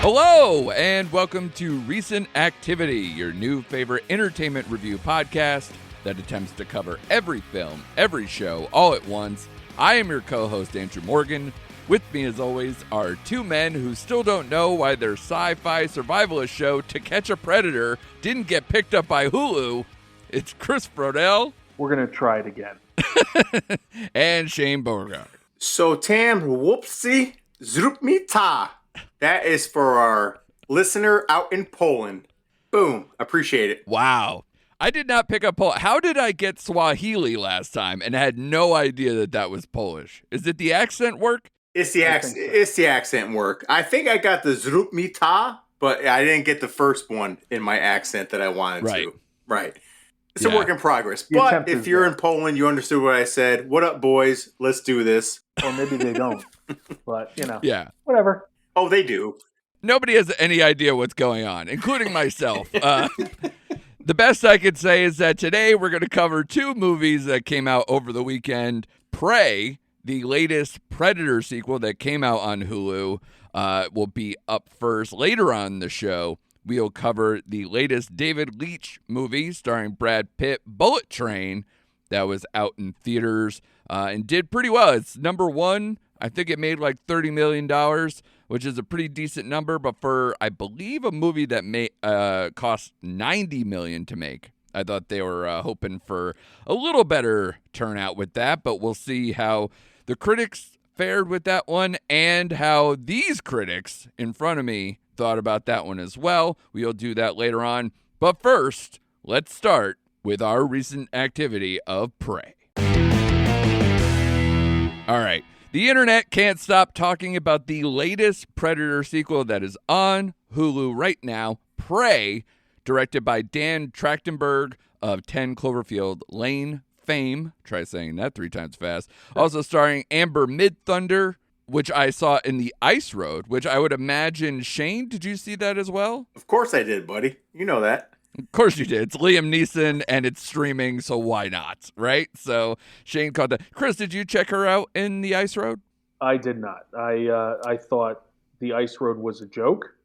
Hello, and welcome to Recent Activity, your new favorite entertainment review podcast that attempts to cover every film, every show, all at once. I am your co-host, Andrew Morgan. With me, as always, are two men who still don't know why their sci-fi survivalist show, To Catch a Predator, didn't get picked up by Hulu. It's Chris Brodell. We're going to try it again. And Shane Beauregard. So, Tam, whoopsie, zrupmita. That is for our listener out in Poland. Boom. Appreciate it. Wow. I did not pick up Polish. How did I get Swahili last time and had no idea that was Polish? Is it the accent work? It's the accent work. I think I got the zrupmita, but I didn't get the first one in my accent that I wanted to. Right. It's a work in progress. But if you're in Poland, you understood what I said. What up, boys? Let's do this. Or maybe they don't. But, Yeah. Whatever. Oh, they do. Nobody has any idea what's going on, including myself. The best I could say is that today we're going to cover two movies that came out over the weekend. Prey, the latest Predator sequel that came out on Hulu, will be up first. Later on the show, we'll cover the latest David Leitch movie starring Brad Pitt, Bullet Train, that was out in theaters and did pretty well. It's number one. I think it made like $30 million, which is a pretty decent number. But for, I believe, a movie that cost $90 million to make, I thought they were hoping for a little better turnout with that. But we'll see how the critics fared with that one and how these critics in front of me thought about that one as well. We'll do that later on. But first, let's start with our recent activity of Prey. All right. The internet can't stop talking about the latest Predator sequel that is on Hulu right now, Prey, directed by Dan Trachtenberg of 10 Cloverfield Lane fame. Try saying that 3 times fast. Also starring Amber Midthunder, which I saw in The Ice Road, which I would imagine, Shane, did you see that as well? Of course I did, buddy. You know that. Of course you did. It's Liam Neeson, and it's streaming, so why not, right? So Shane caught that. Chris, did you check her out in The Ice Road? I did not. I thought The Ice Road was a joke.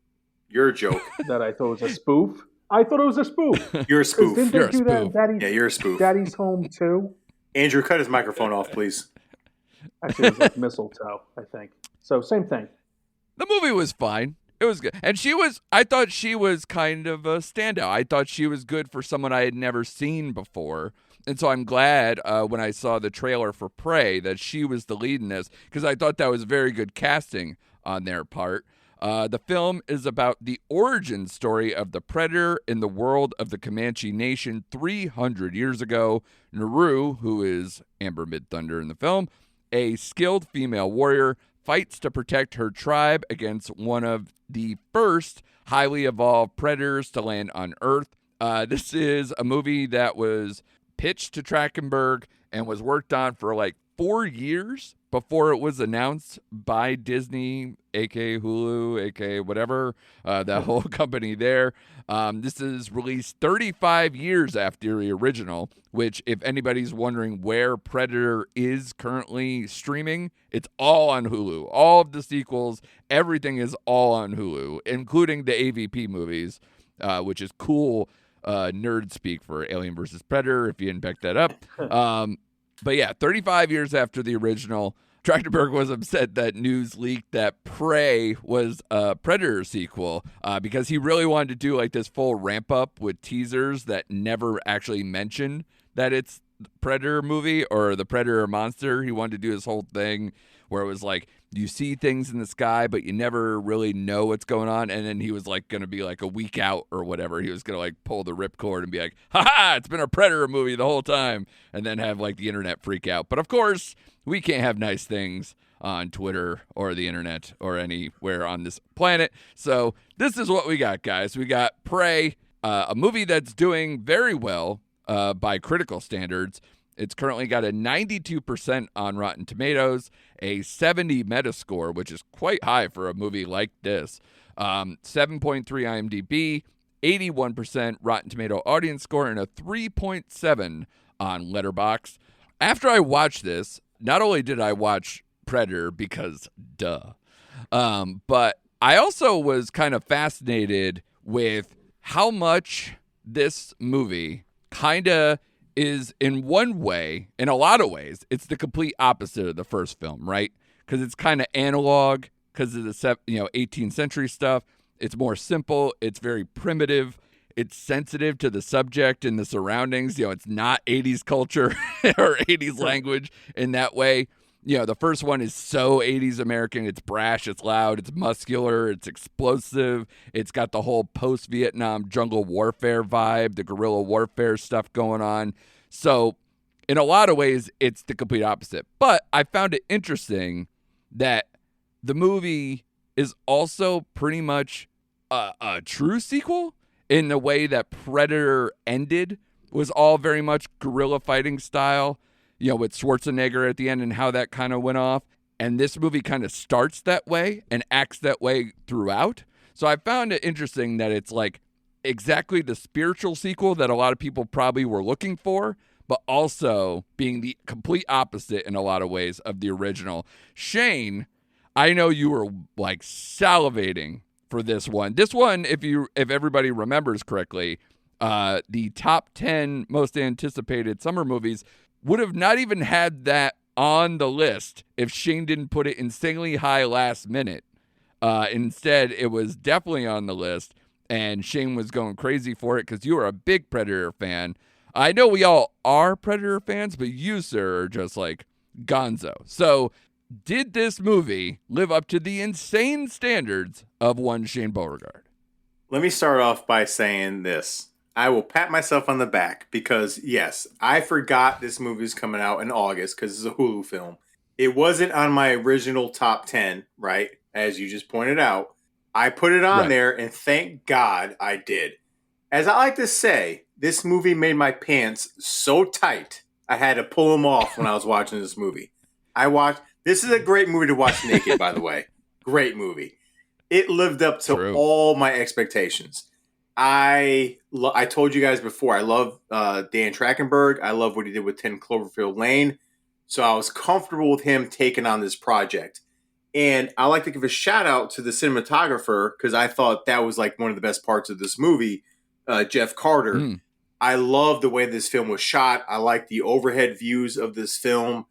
You're a joke. That I thought was a spoof. I thought it was a spoof. You're a spoof. Didn't You're they do a that? spoof. Yeah, you're a spoof. Daddy's Home too. Andrew, cut his microphone off, please. Actually, it was like Mistletoe, I think. So same thing. The movie was fine. It was good. And I thought she was kind of a standout. I thought she was good for someone I had never seen before. And so I'm glad when I saw the trailer for Prey that she was the lead in this, because I thought that was very good casting on their part. The film is about the origin story of the Predator in the world of the Comanche Nation 300 years ago. Naru, who is Amber Midthunder in the film, a skilled female warrior, fights to protect her tribe against one of the first highly evolved predators to land on Earth. This is a movie that was pitched to Trachtenberg and was worked on for like 4 years before it was announced by Disney, aka Hulu, aka whatever, that whole company there. This is released 35 years after the original, which if anybody's wondering where Predator is currently streaming, it's all on Hulu. All of the sequels, everything is all on Hulu, including the AVP movies, which is cool nerd speak for Alien vs. Predator, if you didn't pick that up. But yeah, 35 years after the original, Trachtenberg was upset that news leaked that Prey was a Predator sequel because he really wanted to do like this full ramp up with teasers that never actually mention that it's the Predator movie or the Predator monster. He wanted to do this whole thing where it was like you see things in the sky, but you never really know what's going on. And then he was like going to be like a week out or whatever. He was going to like pull the ripcord and be like, ha, it's been a Predator movie the whole time. And then have like the internet freak out. But of course, we can't have nice things on Twitter or the internet or anywhere on this planet. So this is what we got, guys. We got Prey, a movie that's doing very well by critical standards. It's currently got a 92% on Rotten Tomatoes, a 70 Metascore, which is quite high for a movie like this, 7.3 IMDb, 81% Rotten Tomato audience score, and a 3.7 on Letterboxd. After I watched this, not only did I watch Predator because duh, but I also was kind of fascinated with how much this movie kind of is, in one way, in a lot of ways, it's the complete opposite of the first film, right? Because it's kind of analog because of the 18th century stuff. It's more simple. It's very primitive. It's sensitive to the subject and the surroundings. It's not 80s culture or 80s language in that way. The first one is so 80s American. It's brash, it's loud, it's muscular, it's explosive. It's got the whole post-Vietnam jungle warfare vibe, the guerrilla warfare stuff going on. So in a lot of ways, it's the complete opposite. But I found it interesting that the movie is also pretty much a true sequel in the way that Predator ended was all very much guerrilla fighting style, with Schwarzenegger at the end and how that kind of went off. And this movie kind of starts that way and acts that way throughout. So I found it interesting that it's like exactly the spiritual sequel that a lot of people probably were looking for, but also being the complete opposite in a lot of ways of the original. Shane, I know you were like salivating for this one. This one, if everybody remembers correctly, the top 10 most anticipated summer movies would have not even had that on the list if Shane didn't put it insanely high last minute. Instead, it was definitely on the list, and Shane was going crazy for it because you are a big Predator fan. I know we all are Predator fans, but you, sir, are just like gonzo. So did this movie live up to the insane standards of one Shane Beauregard? Let me start off by saying this. I will pat myself on the back because, yes, I forgot this movie was coming out in August because it's a Hulu film. It wasn't on my original top 10, right? As you just pointed out. I put it on there, and thank God I did. As I like to say, this movie made my pants so tight, I had to pull them off when I was watching this movie. This is a great movie to watch naked, by the way. Great movie. It lived up to all my expectations. I told you guys before, I love Dan Trachtenberg. I love what he did with 10 Cloverfield Lane. So I was comfortable with him taking on this project. And I like to give a shout out to the cinematographer because I thought that was like one of the best parts of this movie, Jeff Carter. I love the way this film was shot. I like the overhead views of this film.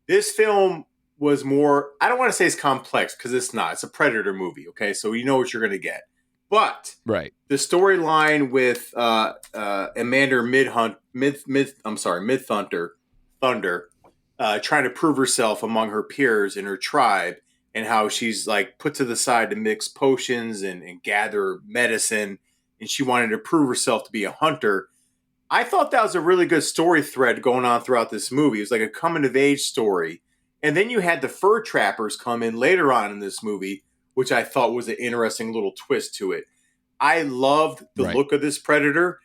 This film was more, I don't want to say it's complex because it's not. It's a Predator movie, okay? So you know what you're going to get. But the storyline with Amanda Thunder, trying to prove herself among her peers in her tribe, and how she's like put to the side to mix potions and gather medicine, and she wanted to prove herself to be a hunter. I thought that was a really good story thread going on throughout this movie. It was like a coming of age story. And then you had the fur trappers come in later on in this movie, which I thought was an interesting little twist to it. I loved the look of this Predator.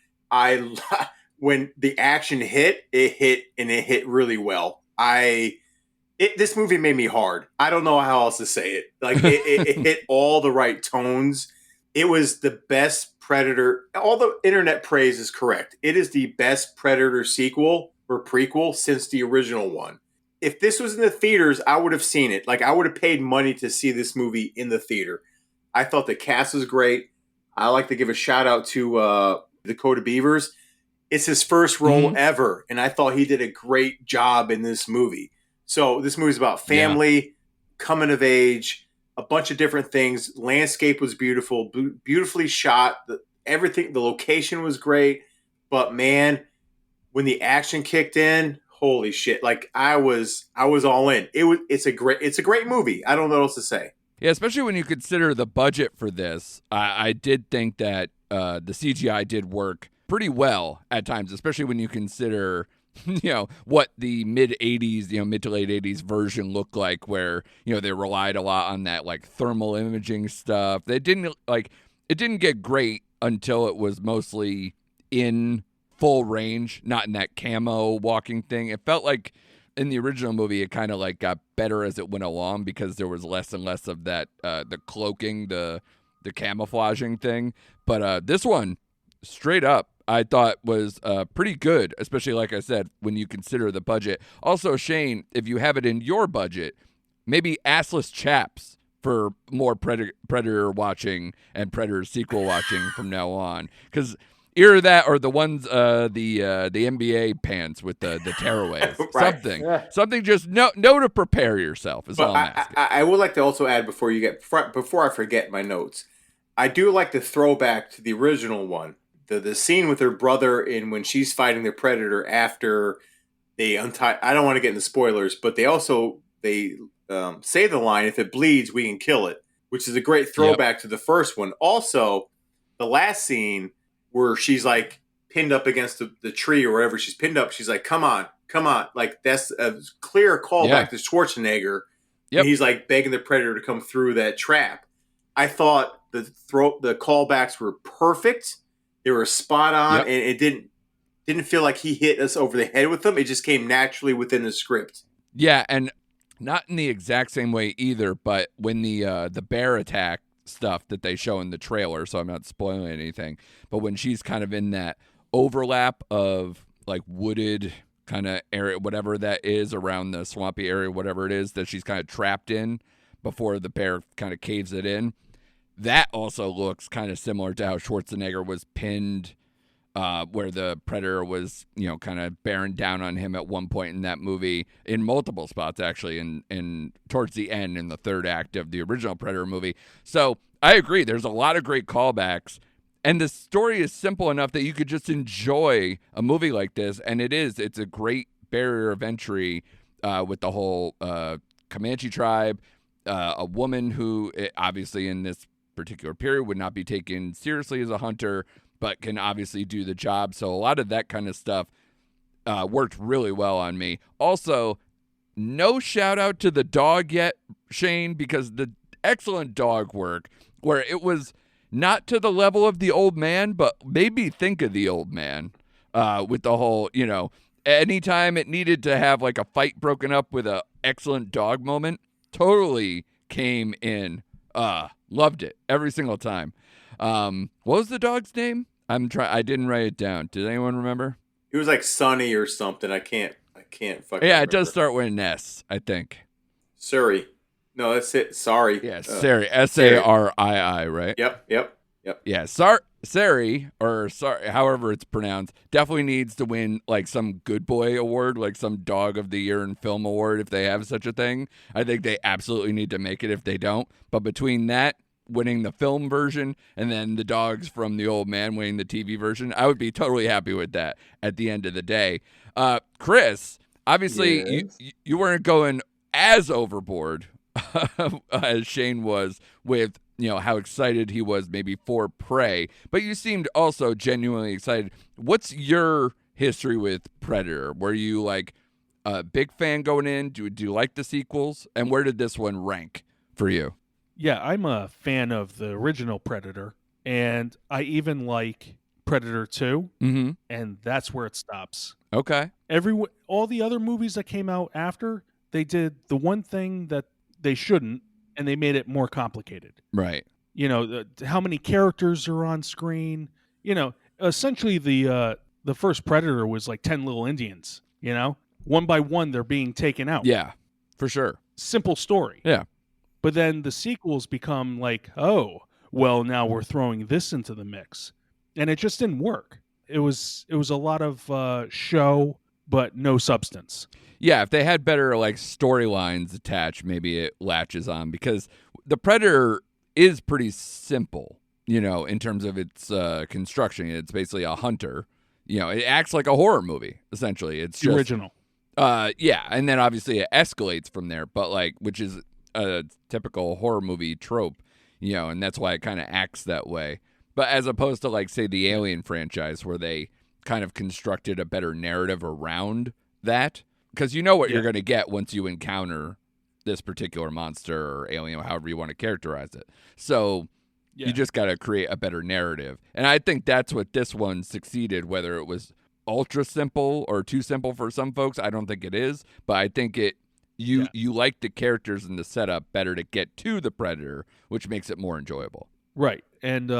When the action hit, it hit really well. This movie made me hard. I don't know how else to say it. Like it hit all the right tones. It was the best Predator. All the internet praise is correct. It is the best Predator sequel or prequel since the original one. If this was in the theaters, I would have seen it. Like I would have paid money to see this movie in the theater. I thought the cast was great. I like to give a shout out to Dakota Beavers. It's his first role ever, and I thought he did a great job in this movie. So this movie is about family, coming of age, a bunch of different things. Landscape was beautiful, beautifully shot. Everything, the location was great. But man, when the action kicked in, holy shit! Like I was all in. It's a great movie. I don't know what else to say. Yeah, especially when you consider the budget for this. I did think that the CGI did work pretty well at times, especially when you consider, what the mid to late 80s version looked like, where, they relied a lot on that like thermal imaging stuff. It didn't get great until it was mostly in full range, not in that camo walking thing. It felt like in the original movie, it kind of like got better as it went along because there was less and less of that, the cloaking, the camouflaging thing. But this one, straight up, I thought was pretty good, especially, like I said, when you consider the budget. Also, Shane, if you have it in your budget, maybe assless chaps for more Predator watching and Predator sequel watching from now on. Because either that or the ones, the NBA pants with the tearaways. Right. Something just know to prepare yourself is all I'm asking. I would like to also add before I forget my notes. I do like the throwback to the original one. The scene with her brother when she's fighting the Predator after they untie. I don't want to get into spoilers, but they say the line, "If it bleeds, we can kill it," which is a great throwback to the first one. Also, the last scene where she's like pinned up against the tree or wherever she's pinned up, she's like, "Come on." Like that's a clear callback to Schwarzenegger. Yep. And he's like begging the Predator to come through that trap. I thought the callbacks were perfect. They were spot on, and it didn't feel like he hit us over the head with them. It just came naturally within the script. Yeah, and not in the exact same way either, but when the bear attack stuff that they show in the trailer, so I'm not spoiling anything, but when she's kind of in that overlap of like wooded kind of area, whatever that is around the swampy area, whatever it is that she's kind of trapped in before the bear kind of caves it in, that also looks kind of similar to how Schwarzenegger was pinned, where the Predator was, kind of bearing down on him at one point in that movie, in multiple spots actually, in towards the end in the third act of the original Predator movie. So I agree. There's a lot of great callbacks, and the story is simple enough that you could just enjoy a movie like this. And it's a great barrier of entry with the whole Comanche tribe, a woman who obviously in this particular period would not be taken seriously as a hunter, but can obviously do the job. So a lot of that kind of stuff worked really well on me. Also, no shout out to the dog yet, Shane, because the excellent dog work where it was not to the level of the old man, but made me think of the old man with the whole, anytime it needed to have like a fight broken up with a excellent dog moment, totally came in. Loved it every single time. What was the dog's name? I didn't write it down. Did anyone remember? It was like Sonny or something. I can't fucking remember. It does start with an S, I think. Suri. No, that's it. Sorry. Yeah, Sari. Sarii, right? Yep. Yeah, Sari, or sorry, however it's pronounced, definitely needs to win like some good boy award, like some dog of the year in film award if they have such a thing. I think they absolutely need to make it if they don't. But between that, winning the film version, and then the dogs from the old man winning the TV version, I would be totally happy with that at the end of the day. Chris, obviously you weren't going as overboard as Shane was with how excited he was maybe for Prey, but you seemed also genuinely excited. What's your history with Predator? Were you like a big fan going in? Do you like the sequels? And where did this one rank for you? Yeah, I'm a fan of the original Predator, and I even like Predator 2, and that's where it stops. Okay. All the other movies that came out after, they did the one thing that they shouldn't, and they made it more complicated. Right. How many characters are on screen. Essentially the first Predator was like 10 little Indians, one by one they're being taken out. Yeah, for sure. Simple story. Yeah. But then the sequels become like, oh, well, now we're throwing this into the mix. And it just didn't work. It was a lot of show, but no substance. Yeah, if they had better like storylines attached, maybe it latches on, because the Predator is pretty simple, in terms of its construction. It's basically a hunter. It acts like a horror movie, essentially. It's the just, original. Yeah, and then obviously it escalates from there, but which is a typical horror movie trope, and that's why it kind of acts that way. But as opposed to say the Alien franchise, where they kind of constructed a better narrative around that, because what you're going to get once you encounter this particular monster or alien, however you want to characterize it. So you just got to create a better narrative. And I think that's what this one succeeded, whether it was ultra simple or too simple for some folks. I don't think it is, but I think you like the characters and the setup better to get to the Predator, which makes it more enjoyable. Right. And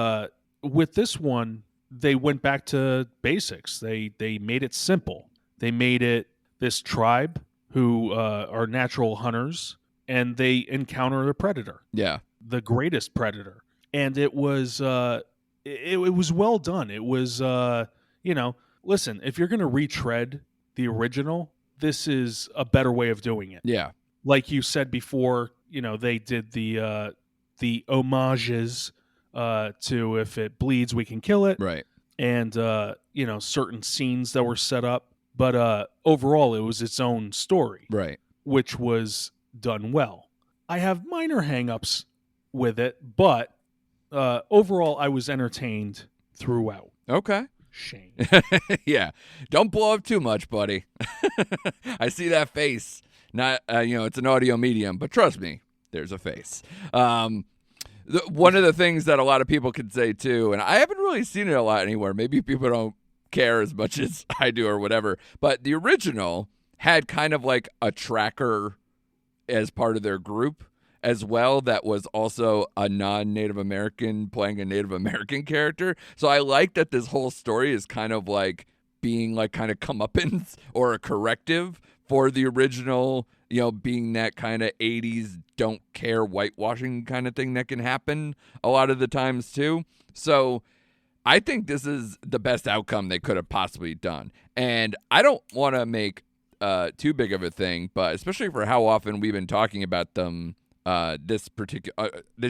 with this one, they went back to basics. They made it simple. They made it this tribe who are natural hunters, and they encounter a predator. Yeah. The greatest predator. And it was it was well done. It was listen, if you're going to retread the original, this is a better way of doing it. Yeah. Like you said before, they did the homages to if it bleeds, we can kill it. Right. And certain scenes that were set up, but overall it was its own story. Right. Which was done well. I have minor hangups with it, but overall I was entertained throughout. Okay. Shane. Yeah. Don't blow up too much, buddy. I see that face. Not, it's an audio medium, but trust me, there's a face. One of the things that a lot of people could say too, and I haven't really seen it a lot anywhere. Maybe people don't care as much as I do or whatever, but the original had kind of like a tracker as part of their group as well that was also a non-Native American playing a Native American character. So I like that this whole story is kind of like being like kind of comeuppance or a corrective for the original, being that kind of 80s don't care whitewashing kind of thing that can happen a lot of the times too. So I think this is the best outcome they could have possibly done. And I don't want to make too big of a thing, but especially for how often we've been talking about them, this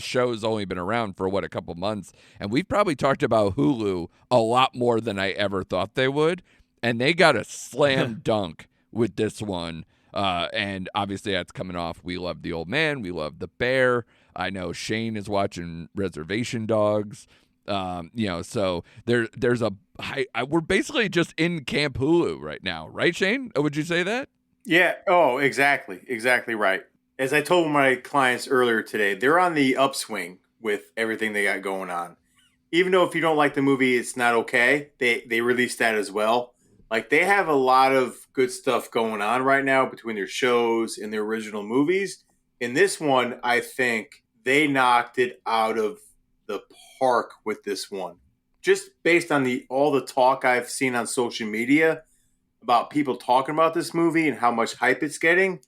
show's only been around for a couple months, and we've probably talked about Hulu a lot more than I ever thought they would, and they got a slam dunk with this one, and obviously that's coming off We Love the Old Man, We Love the Bear. I know Shane is watching Reservation Dogs. So there's we're basically just in Camp Hulu right now, right, Shane? Would you say that? Yeah. Oh, exactly right. As I told my clients earlier today, they're on the upswing with everything they got going on. Even though if you don't like the movie, it's not okay. They released that as well. Like they have a lot of good stuff going on right now between their shows and their original movies. In this one, I think they knocked it out of the park with this one. Just based on all the talk I've seen on social media about people talking about this movie and how much hype it's getting,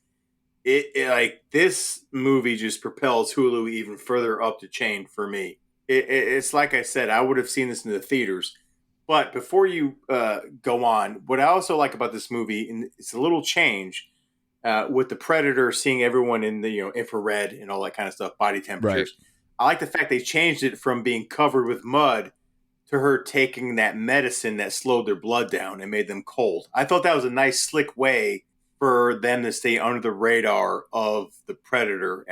it like this movie just propels Hulu even further up the chain for me. It's like I said, I would have seen this in the theaters. But before you go on, what I also like about this movie, and it's a little change with the Predator seeing everyone in the infrared and all that kind of stuff, body temperatures. Right. I like the fact they changed it from being covered with mud to her taking that medicine that slowed their blood down and made them cold. I thought that was a nice, slick way for them to stay under the radar of the Predator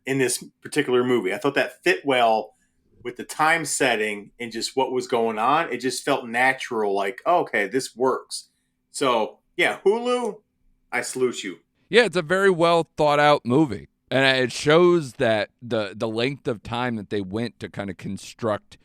in this particular movie. I thought that fit well with the time setting and just what was going on. It just felt natural, like, oh, okay, this works. So, yeah, Hulu, I salute you. Yeah, it's a very well thought out movie. And it shows that the length of time that they went to kind of construct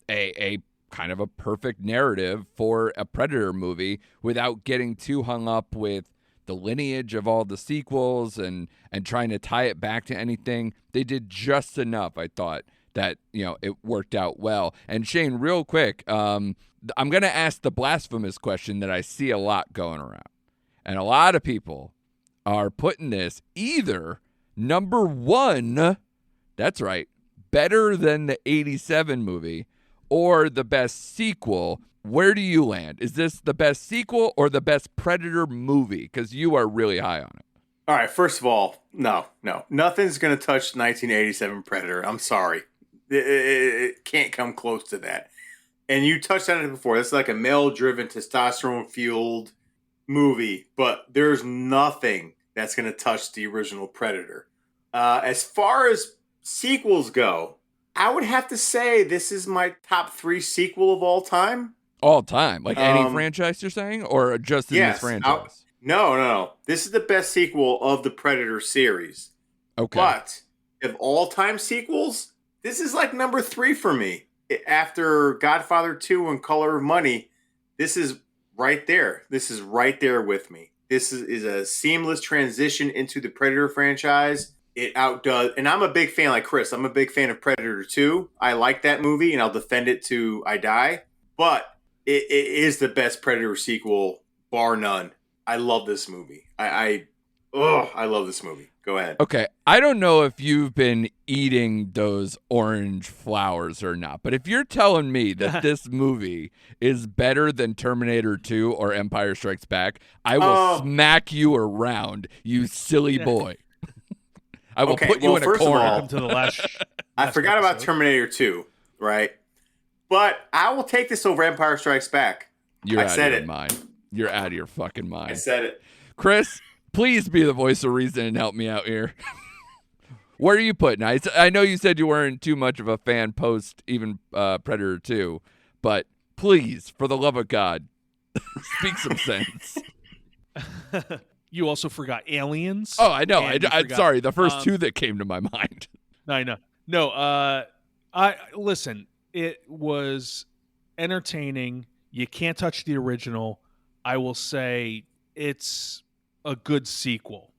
a kind of a perfect narrative for a Predator movie without getting too hung up with the lineage of all the sequels and trying to tie it back to anything. They did just enough, I thought, that it worked out well. And Shane, real quick, I'm going to ask the blasphemous question that I see a lot going around. And a lot of people are putting this either number one, that's right, better than the 87 movie, or the best sequel. Where do you land? Is this the best sequel or the best Predator movie? Because you are really high on it. All right, first of all, no. Nothing's going to touch 1987 Predator. I'm sorry. It can't come close to that. And you touched on it before. It's like a male-driven, testosterone-fueled movie, but there's nothing that's going to touch the original Predator. As far as sequels go, I would have to say this is my top 3 sequel of all time. All time? Like any franchise you're saying? Or just in this franchise? No. This is the best sequel of the Predator series. Okay. But of all-time sequels, this is like number 3 for me. After Godfather 2 and Color of Money, this is right there. This is right there with me. This is a seamless transition into the Predator franchise. It outdoes, and I'm a big fan like Chris. I'm a big fan of Predator 2. I like that movie, and I'll defend it till I die. But it is the best Predator sequel, bar none. I love this movie. I love this movie. Go ahead. Okay, I don't know if you've been eating those orange flowers or not, but if you're telling me that this movie is better than Terminator 2 or Empire Strikes Back, I will smack you around, you silly boy. I will put you in a corner. Welcome to the last I forgot about Terminator 2, right? But I will take this over Empire Strikes Back. You're out of your mind. You're out of your fucking mind. I said it. Chris, please be the voice of reason and help me out here. Where are you putting? I know you said you weren't too much of a fan post even Predator 2, but please, for the love of God, speak some sense. You also forgot Aliens. Oh, I know. I'm sorry. The first two that came to my mind. I know. No, I listen, it was entertaining. You can't touch the original. I will say it's a good sequel.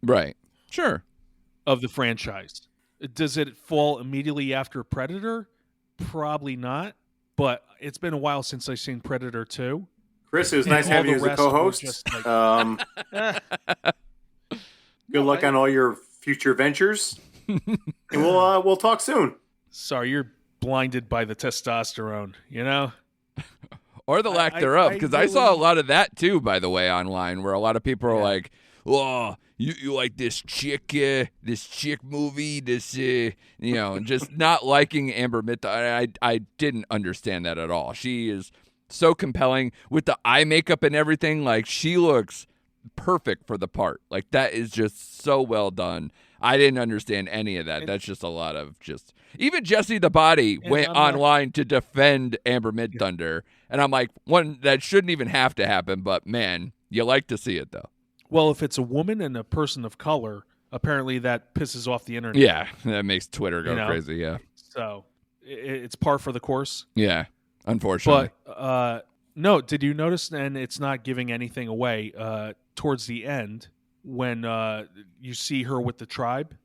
Right. Sure. Of the franchise. Does it fall immediately after Predator? Probably not. But it's been a while since I've seen Predator 2. Chris, it was nice having you as a co-host. Good luck on all your future ventures. And we'll talk soon. Sorry, you're blinded by the testosterone, you know? Or the lack thereof, because I saw a lot of that too, by the way, online, where a lot of people are like, "Oh, you like this chick movie, and just not liking Amber Midthunder." I didn't understand that at all. She is so compelling with the eye makeup and everything. Like, she looks perfect for the part. Like, that is just so well done. I didn't understand any of that. That's just a lot of just. Even Jesse the Body went online to defend Amber Midthunder, and I'm like, one that shouldn't even have to happen. But man, you like to see it though. Well, if it's a woman and a person of color, apparently that pisses off the internet. Yeah, that makes Twitter go crazy. Yeah, so it's par for the course. Yeah, unfortunately. But no, did you notice? And it's not giving anything away. Towards the end, when you see her with the tribe,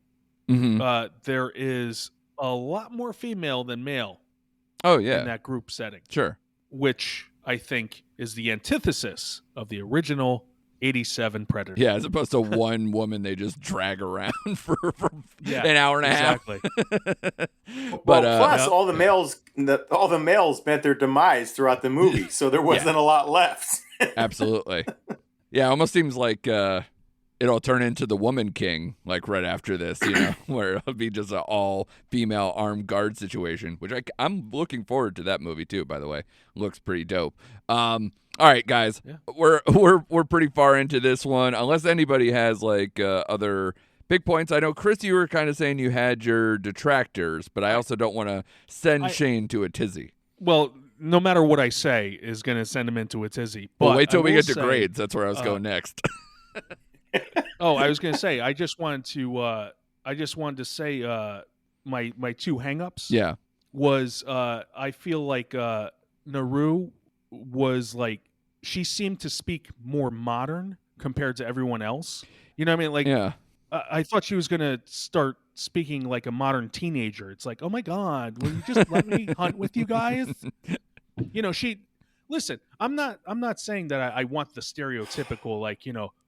there is a lot more female than male. Oh yeah, in that group setting. Sure. Which I think is the antithesis of the original 87 Predator. Yeah, as opposed to one woman they just drag around for an hour and a half. But plus, all the males met their demise throughout the movie, so there wasn't a lot left. Absolutely. Yeah, it almost seems like it'll turn into the Woman King, like right after this, where it'll be just an all-female armed guard situation, which I'm looking forward to that movie too, by the way. Looks pretty dope. All right, guys, we're pretty far into this one. Unless anybody has like other big points. I know, Chris, you were kind of saying you had your detractors, but I also don't want to send Shane to a tizzy. Well, no matter what I say is going to send him into a tizzy. But well, wait till we get to grades. That's where I was going next. Oh, I was going to say, I just wanted to say my two hangups. Yeah. Was I feel like Naru was like, she seemed to speak more modern compared to everyone else. You know what I mean? Like, yeah. I thought she was going to start speaking like a modern teenager. It's like, oh my God, will you just let me hunt with you guys? Listen, I'm not saying that I want the stereotypical, like,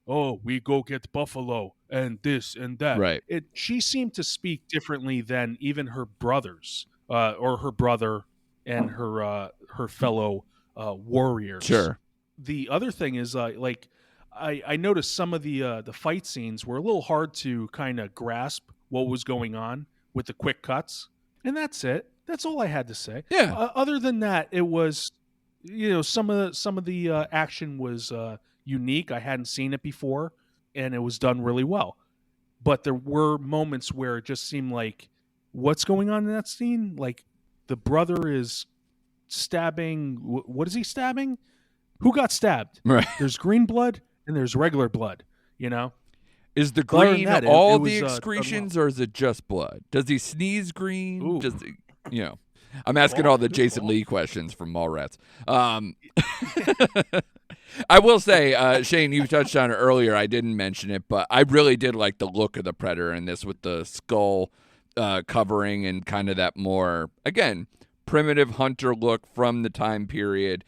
oh, we go get buffalo and this and that. Right. She seemed to speak differently than even her brothers, or her brother and her fellow warriors. Sure. The other thing is, I noticed some of the fight scenes were a little hard to kind of grasp what was going on with the quick cuts, and that's it. That's all I had to say. Yeah. Other than that, it was, some of the action was unique. I hadn't seen it before, and it was done really well. But there were moments where it just seemed like, what's going on in that scene? Like, the brother is stabbing. What is he stabbing? Who got stabbed? Right. There's green blood and there's regular blood. Is the green all the excretions, or is it just blood? Does he sneeze green? Ooh. Does he, I'm asking all the Jason Lee questions from Mallrats. I will say, Shane, you touched on it earlier. I didn't mention it, but I really did like the look of the Predator in this, with the skull covering and kind of that more, again, primitive hunter look from the time period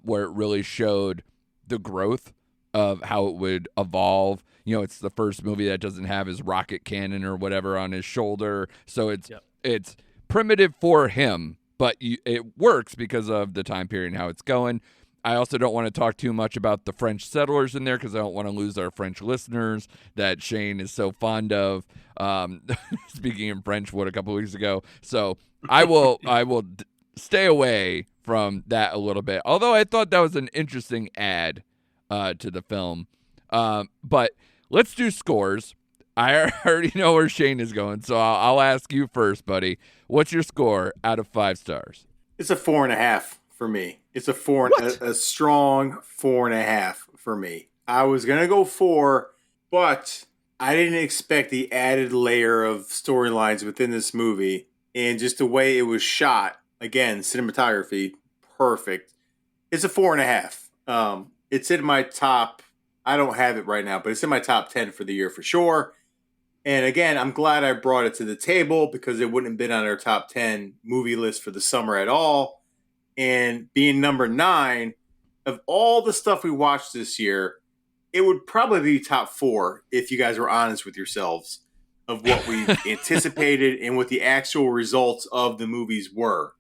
where it really showed the growth of how it would evolve. It's the first movie that doesn't have his rocket cannon or whatever on his shoulder. So it's primitive for him, but it works because of the time period and how it's going. I also don't want to talk too much about the French settlers in there because I don't want to lose our French listeners that Shane is so fond of. Speaking in French, a couple weeks ago. So I will stay away from that a little bit. Although I thought that was an interesting add to the film. But let's do scores. I already know where Shane is going, so I'll ask you first, buddy. What's your score out of 5 stars? It's a 4.5 for me. It's a strong 4.5 for me. I was gonna go 4, but I didn't expect the added layer of storylines within this movie and just the way it was shot. Again, cinematography, perfect. It's a 4.5. It's in my top. I don't have it right now, but it's in my top 10 for the year for sure. And again, I'm glad I brought it to the table because it wouldn't have been on our top 10 movie list for the summer at all. And being number 9 of all the stuff we watched this year, it would probably be top 4 if you guys were honest with yourselves of what we anticipated and what the actual results of the movies were.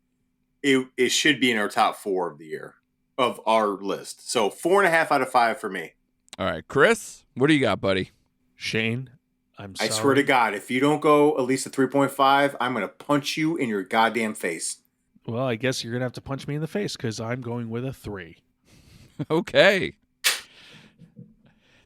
It should be in our top 4 of the year of our list. So 4.5 out of 5 for me. All right, Chris, what do you got, buddy? Shane, I'm sorry. I swear to God, if you don't go at least a 3.5, I'm going to punch you in your goddamn face. Well, I guess you're going to have to punch me in the face because I'm going with a 3. Okay.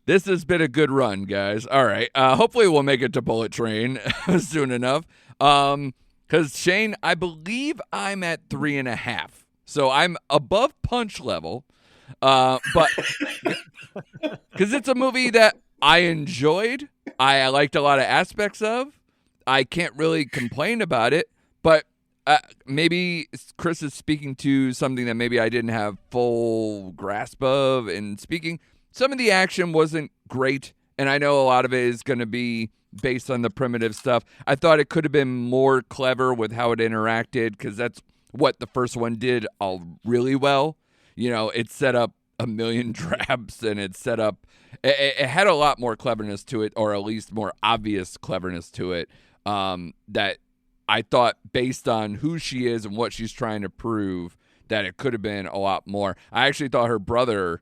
This has been a good run, guys. All right. Hopefully we'll make it to Bullet Train soon enough. Because, Shane, I believe I'm at 3.5. So I'm above punch level. But because it's a movie that I enjoyed. I liked a lot of aspects of. I can't really complain about it. But maybe Chris is speaking to something that maybe I didn't have full grasp of in speaking. Some of the action wasn't great, and I know a lot of it is going to be based on the primitive stuff. I thought it could have been more clever with how it interacted because that's what the first one did really well. It set up a million traps, and it set up it had a lot more cleverness to it, or at least more obvious cleverness to it, that I thought based on who she is and what she's trying to prove that it could have been a lot more. I actually thought her brother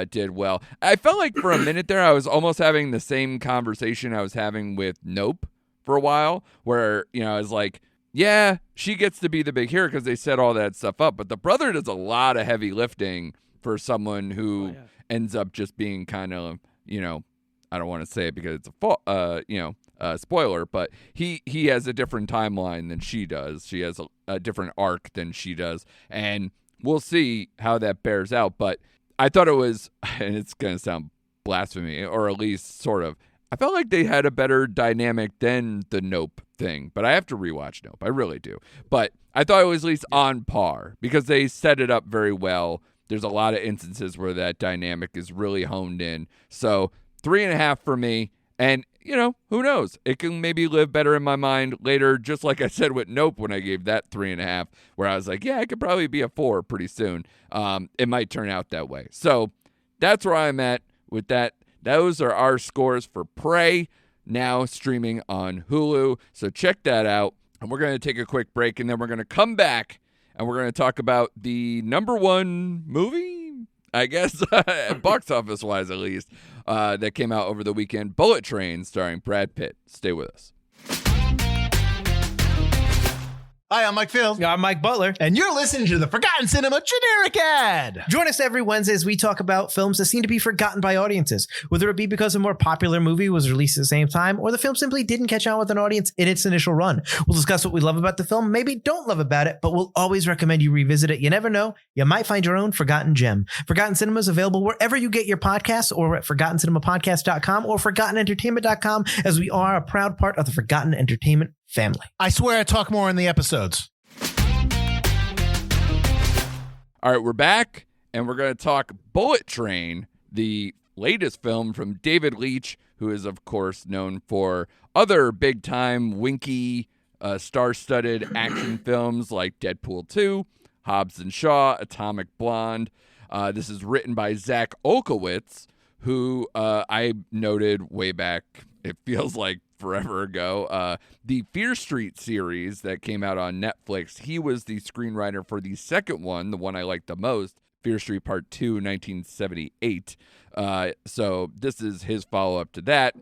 did well. I felt like for a minute there I was almost having the same conversation I was having with Nope for a while, where I was like, yeah, she gets to be the big hero because they set all that stuff up, but the brother does a lot of heavy lifting for someone who ends up just being kind of, I don't want to say it because it's a spoiler, but he has a different timeline than she does. She has a different arc than she does, and we'll see how that bears out. But I thought it was, and it's going to sound blasphemy, or at least sort of, I felt like they had a better dynamic than the Nope thing, but I have to rewatch Nope. I really do. But I thought it was at least on par because they set it up very well. There's a lot of instances where that dynamic is really honed in. So 3.5 for me. And, who knows? It can maybe live better in my mind later, just like I said with Nope when I gave that 3.5, where I was like, yeah, it could probably be a 4 pretty soon. It might turn out that way. So that's where I'm at with that. Those are our scores for Prey, now streaming on Hulu. So check that out. And we're going to take a quick break, and then we're going to come back, and we're going to talk about the number 1 movie, I guess, box office-wise at least, that came out over the weekend, Bullet Train, starring Brad Pitt. Stay with us. Hi, I'm Mike Field. I'm Mike Butler. And you're listening to the Forgotten Cinema Generic Ad. Join us every Wednesday as we talk about films that seem to be forgotten by audiences, whether it be because a more popular movie was released at the same time or the film simply didn't catch on with an audience in its initial run. We'll discuss what we love about the film, maybe don't love about it, but we'll always recommend you revisit it. You never know, you might find your own forgotten gem. Forgotten Cinema is available wherever you get your podcasts or at ForgottenCinemaPodcast.com or ForgottenEntertainment.com, as we are a proud part of the Forgotten Entertainment family. I swear I talk more in the episodes. All right, we're back, and we're going to talk Bullet Train, the latest film from David Leitch, who is, of course, known for other big-time, winky, star-studded action films like Deadpool 2, Hobbs and Shaw, Atomic Blonde. This is written by Zach Olkowitz, who I noted way back, it feels like forever ago, the Fear Street series that came out on Netflix. He was the screenwriter for the second one, the one I liked the most, Fear Street Part 2, 1978. So this is his follow-up to that.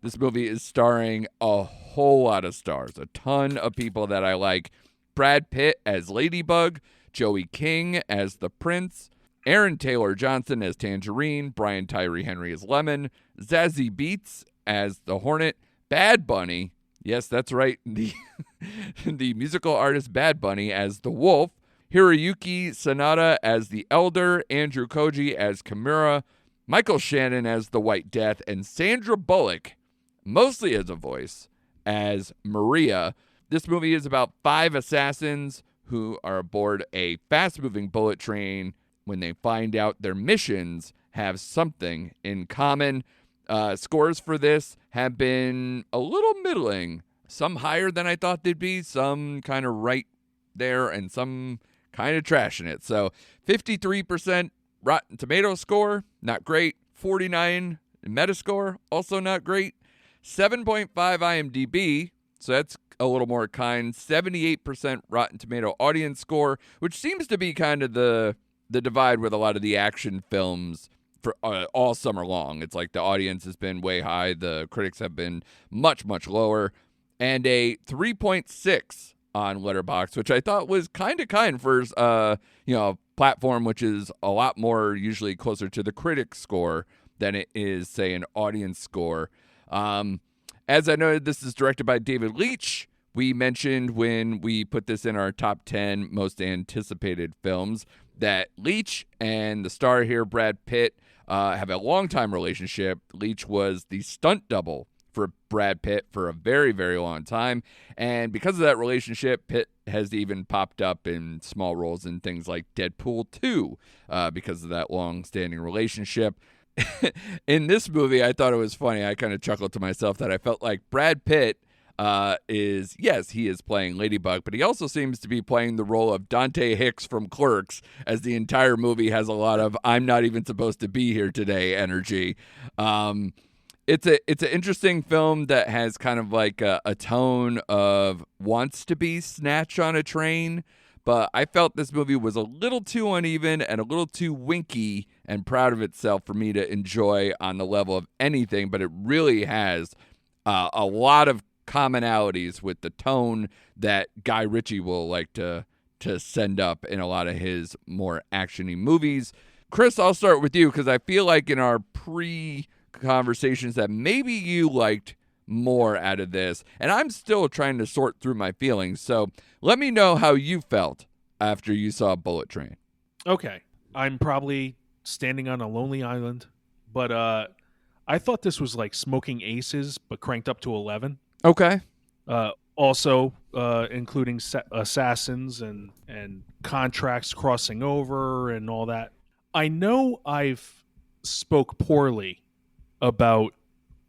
This movie is starring a whole lot of stars, a ton of people that I like. Brad Pitt as Ladybug, Joey King as the Prince, Aaron Taylor Johnson as Tangerine, Brian Tyree Henry as Lemon, Zazie Beetz as the Hornet, Bad Bunny, yes, that's right, the musical artist Bad Bunny as the Wolf, Hiroyuki Sanada as the Elder, Andrew Koji as Kimura, Michael Shannon as the White Death, and Sandra Bullock, mostly as a voice, as Maria. This movie is about 5 assassins who are aboard a fast-moving bullet train when they find out their missions have something in common. Scores for this have been a little middling. Some higher than I thought they'd be, some kind of right there, and some kind of trashing it. So 53% Rotten Tomato score, not great. 49 Metascore, also not great. 7.5 IMDb, so that's a little more kind. 78% Rotten Tomato audience score, which seems to be kind of the divide with a lot of the action films for all summer long. It's like the audience has been way high, the critics have been much, much lower, and a 3.6 on Letterboxd, which I thought was kind for a platform which is a lot more usually closer to the critic score than it is, say, an audience score. As I noted, this is directed by David Leitch. We mentioned when we put this in our top 10 most anticipated films that Leitch and the star here, Brad Pitt, have a long-time relationship. Leitch was the stunt double for Brad Pitt for a very, very long time. And because of that relationship, Pitt has even popped up in small roles in things like Deadpool 2 because of that long-standing relationship. In this movie, I thought it was funny. I kind of chuckled to myself that I felt like Brad Pitt he is playing Ladybug, but he also seems to be playing the role of Dante Hicks from Clerks, as the entire movie has a lot of "I'm not even supposed to be here today" energy. It's an interesting film that has kind of like a tone of wants to be Snatch on a train, but I felt this movie was a little too uneven and a little too winky and proud of itself for me to enjoy on the level of anything, but it really has a lot of commonalities with the tone that Guy Ritchie will like to send up in a lot of his more action-y movies. Chris, I'll start with you because I feel like in our pre-conversations that maybe you liked more out of this, and I'm still trying to sort through my feelings, so let me know how you felt after you saw Bullet Train. Okay, I'm probably standing on a lonely island, but I thought this was like Smoking Aces but cranked up to 11. Okay. Also including assassins and contracts crossing over and all that. I know I've spoke poorly about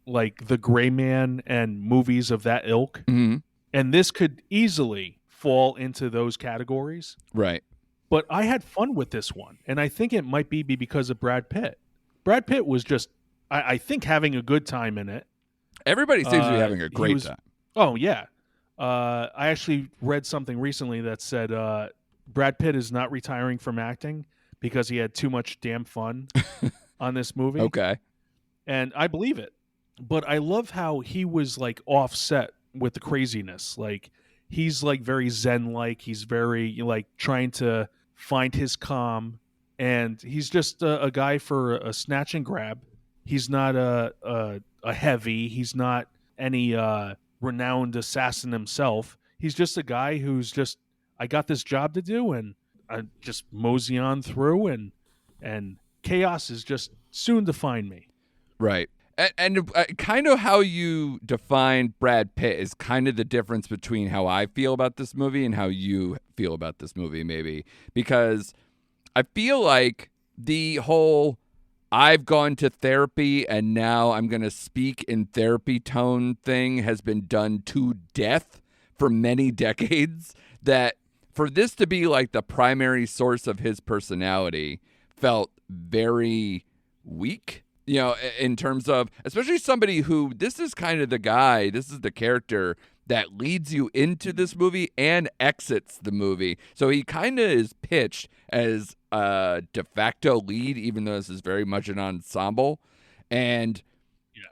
like The Gray Man and movies of that ilk, mm-hmm. and this could easily fall into those categories. Right. But I had fun with this one, and I think it might be because of Brad Pitt. Brad Pitt was just, I think, having a good time in it. Everybody seems to be having a great time. Oh, yeah. I actually read something recently that said Brad Pitt is not retiring from acting because he had too much damn fun on this movie. Okay. And I believe it. But I love how he was like offset with the craziness. Like he's like very Zen-like. He's very like trying to find his calm. And he's just a guy for a snatch and grab. He's not a heavy. He's not any renowned assassin himself. He's just a guy who's just, I got this job to do, and I just mosey on through, and chaos is just soon to find me. Right. And kind of how you define Brad Pitt is kind of the difference between how I feel about this movie and how you feel about this movie, maybe. Because I feel like the whole I've gone to therapy and now I'm going to speak in therapy tone thing has been done to death for many decades, that for this to be like the primary source of his personality felt very weak You know, in terms of, especially somebody who, this is kind of the guy, this is the character that leads you into this movie and exits the movie. So he kind of is pitched as a de facto lead, even though this is very much an ensemble. And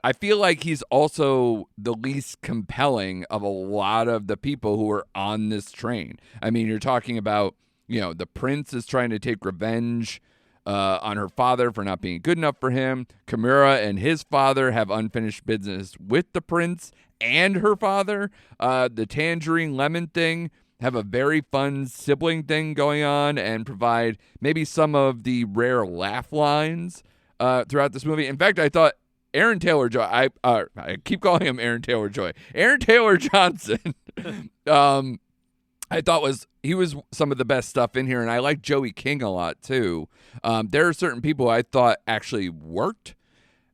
I feel like he's also the least compelling of a lot of the people who are on this train. I mean, you're talking about, you know, the prince is trying to take revenge on her father for not being good enough for him. Kimura and his father have unfinished business with the prince and her father. The tangerine lemon thing have a very fun sibling thing going on and provide maybe some of the rare laugh lines throughout this movie. In fact, I thought Aaron Taylor-Joy, I keep calling him Aaron Taylor-Joy. Aaron Taylor-Johnson, I thought he was some of the best stuff in here, and I like Joey King a lot too. There are certain people I thought actually worked,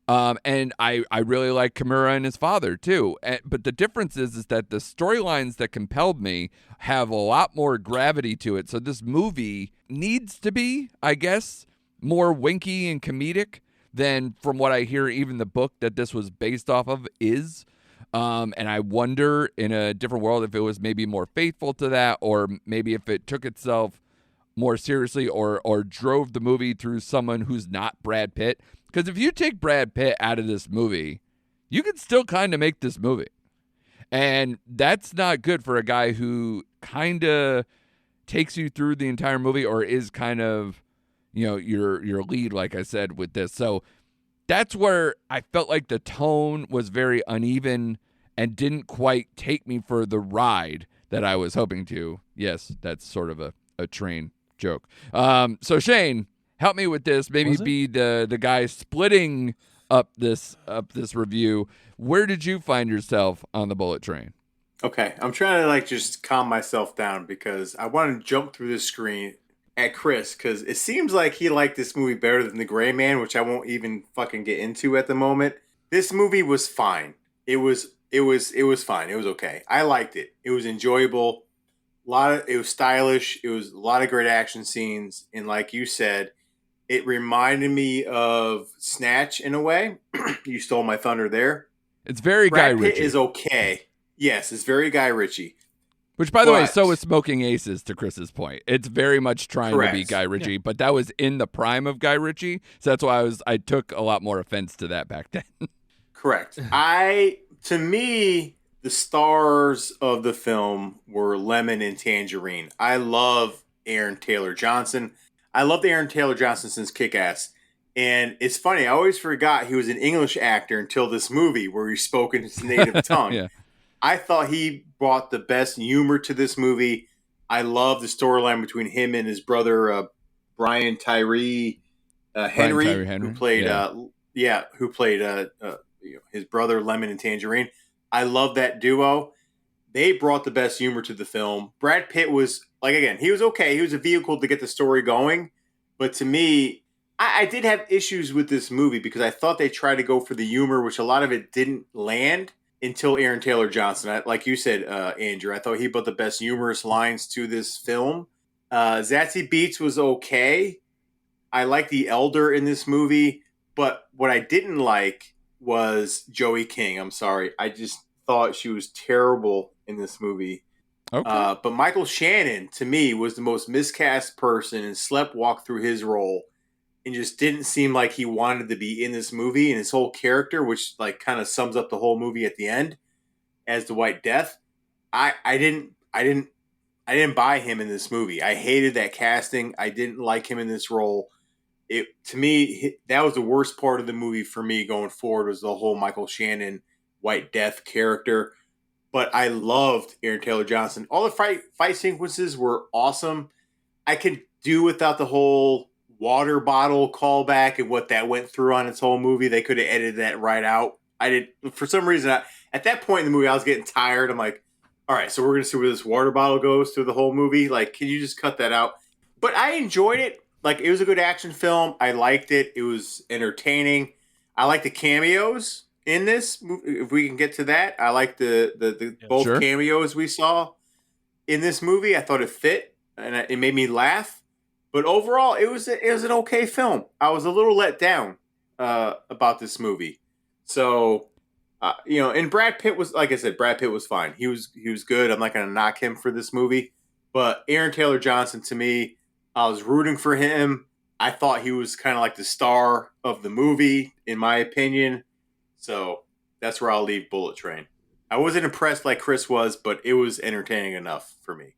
and I really like Kimura and his father too. But the difference is that the storylines that compelled me have a lot more gravity to it. So this movie needs to be, I guess, more winky and comedic than, from what I hear, even the book that this was based off of is. And I wonder, in a different world, if it was maybe more faithful to that, or maybe if it took itself more seriously, or drove the movie through someone who's not Brad Pitt. Because if you take Brad Pitt out of this movie, you can still kind of make this movie. And that's not good for a guy who kind of takes you through the entire movie, or is kind of, you know, your lead, like I said, with this. So that's where I felt like the tone was very uneven and didn't quite take me for the ride that I was hoping to. Yes, that's sort of a train joke. So Shane, help me with this. Maybe be the guy splitting up this review. Where did you find yourself on the Bullet train? Okay, I'm trying to just calm myself down because I want to jump through the screen at Chris, because it seems like he liked this movie better than The Gray Man, which I won't even fucking get into at the moment. This movie was fine. It was fine. It was okay. I liked it. It was enjoyable. It was stylish. It was a lot of great action scenes, and like you said, it reminded me of Snatch in a way. You stole my thunder there. It's very Guy Ritchie. Brad Pitt is okay. Yes, it's very Guy Ritchie. Which, by the way, so is Smoking Aces, to Chris's point. It's very much trying to be Guy Ritchie, but that was in the prime of Guy Ritchie. So that's why I took a lot more offense to that back then. Correct. To me, the stars of the film were Lemon and Tangerine. I love Aaron Taylor-Johnson. I loved Aaron Taylor-Johnson since Kick-Ass. And it's funny, I always forgot he was an English actor until this movie where he spoke in his native tongue. Yeah. I thought he brought the best humor to this movie. I love the storyline between him and his brother, Brian Tyree Henry, who played, his brother Lemon and Tangerine. I love that duo. They brought the best humor to the film. Brad Pitt was, he was okay. He was a vehicle to get the story going. But to me, I did have issues with this movie because I thought they tried to go for the humor, which a lot of it didn't land until Aaron Taylor-Johnson. Like you said, Andrew, I thought he brought the best humorous lines to this film. Zazie Beetz was okay. I like the Elder in this movie. But what I didn't like was Joey King. I'm sorry. I just thought she was terrible in this movie. Okay. But Michael Shannon, to me, was the most miscast person and walked through his role and just didn't seem like he wanted to be in this movie, and his whole character, which kind of sums up the whole movie at the end as the White Death. I didn't buy him in this movie. I hated that casting. I didn't like him in this role. To me, that was the worst part of the movie for me going forward, was the whole Michael Shannon White Death character. But I loved Aaron Taylor-Johnson. All the fight sequences were awesome. I could do without the whole water bottle callback and what that went through on its whole movie. They could have edited that right out. For some reason, at that point in the movie, I was getting tired. I'm like, all right, so we're going to see where this water bottle goes through the whole movie. Can you just cut that out? But I enjoyed it. It was a good action film. I liked it. It was entertaining. I like the cameos in this. If we can get to that, I like the both cameos we saw in this movie. I thought it fit and it made me laugh. But overall, it was an okay film. I was a little let down about this movie. So, and Brad Pitt was, like I said, Brad Pitt was fine. He was good. I'm not going to knock him for this movie. But Aaron Taylor Johnson, to me, I was rooting for him. I thought he was kind of like the star of the movie, in my opinion. So that's where I'll leave Bullet Train. I wasn't impressed like Chris was, but it was entertaining enough for me.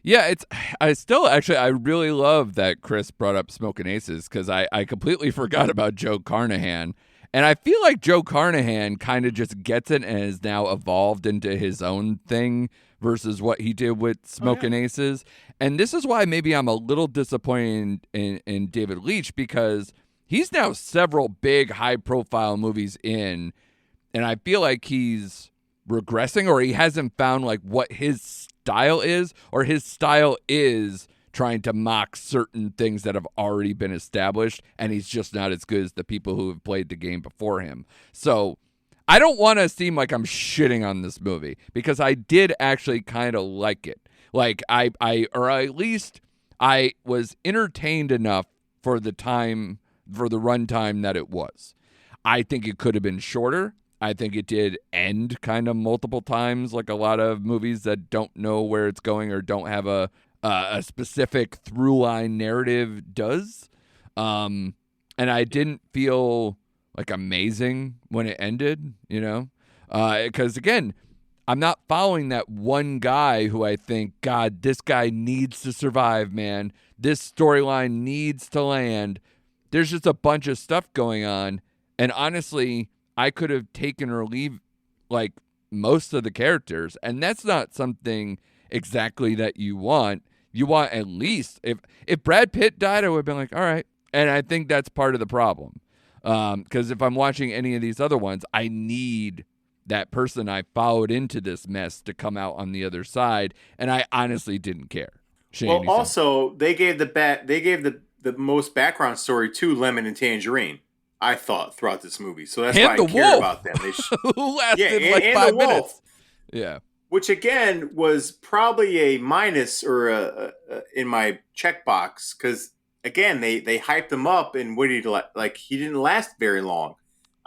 Yeah, I really love that Chris brought up Smokin' Aces, because I completely forgot about Joe Carnahan. And I feel like Joe Carnahan kind of just gets it and has now evolved into his own thing versus what he did with Smokin' Aces. And this is why maybe I'm a little disappointed in David Leitch, because he's now several big high-profile movies in, and I feel like he's regressing, or he hasn't found like what his style is, or his style is trying to mock certain things that have already been established, and he's just not as good as the people who have played the game before him. So I don't want to seem like I'm shitting on this movie, because I did actually kind of like it. Like or at least I was entertained enough for the runtime that it was. I think it could have been shorter. I think it did end kind of multiple times, like a lot of movies that don't know where it's going or don't have a specific through line narrative does. And I didn't feel like amazing when it ended, because again, I'm not following that one guy who I think, God, this guy needs to survive, man. This storyline needs to land. There's just a bunch of stuff going on. And honestly, I could have taken or leave like most of the characters. And that's not something exactly that you want. You want at least, if Brad Pitt died, I would have been like, all right. And I think that's part of the problem. Because if I'm watching any of these other ones, I need that person I followed into this mess to come out on the other side. And I honestly didn't care. Shane, well, also, they gave the most background story to Lemon and Tangerine, I thought, throughout this movie. So that's why I cared about them. Who lasted like 5 minutes. Yeah. Which, again, was probably a minus or in my checkbox. Because, again, they hyped him up, and he didn't last very long.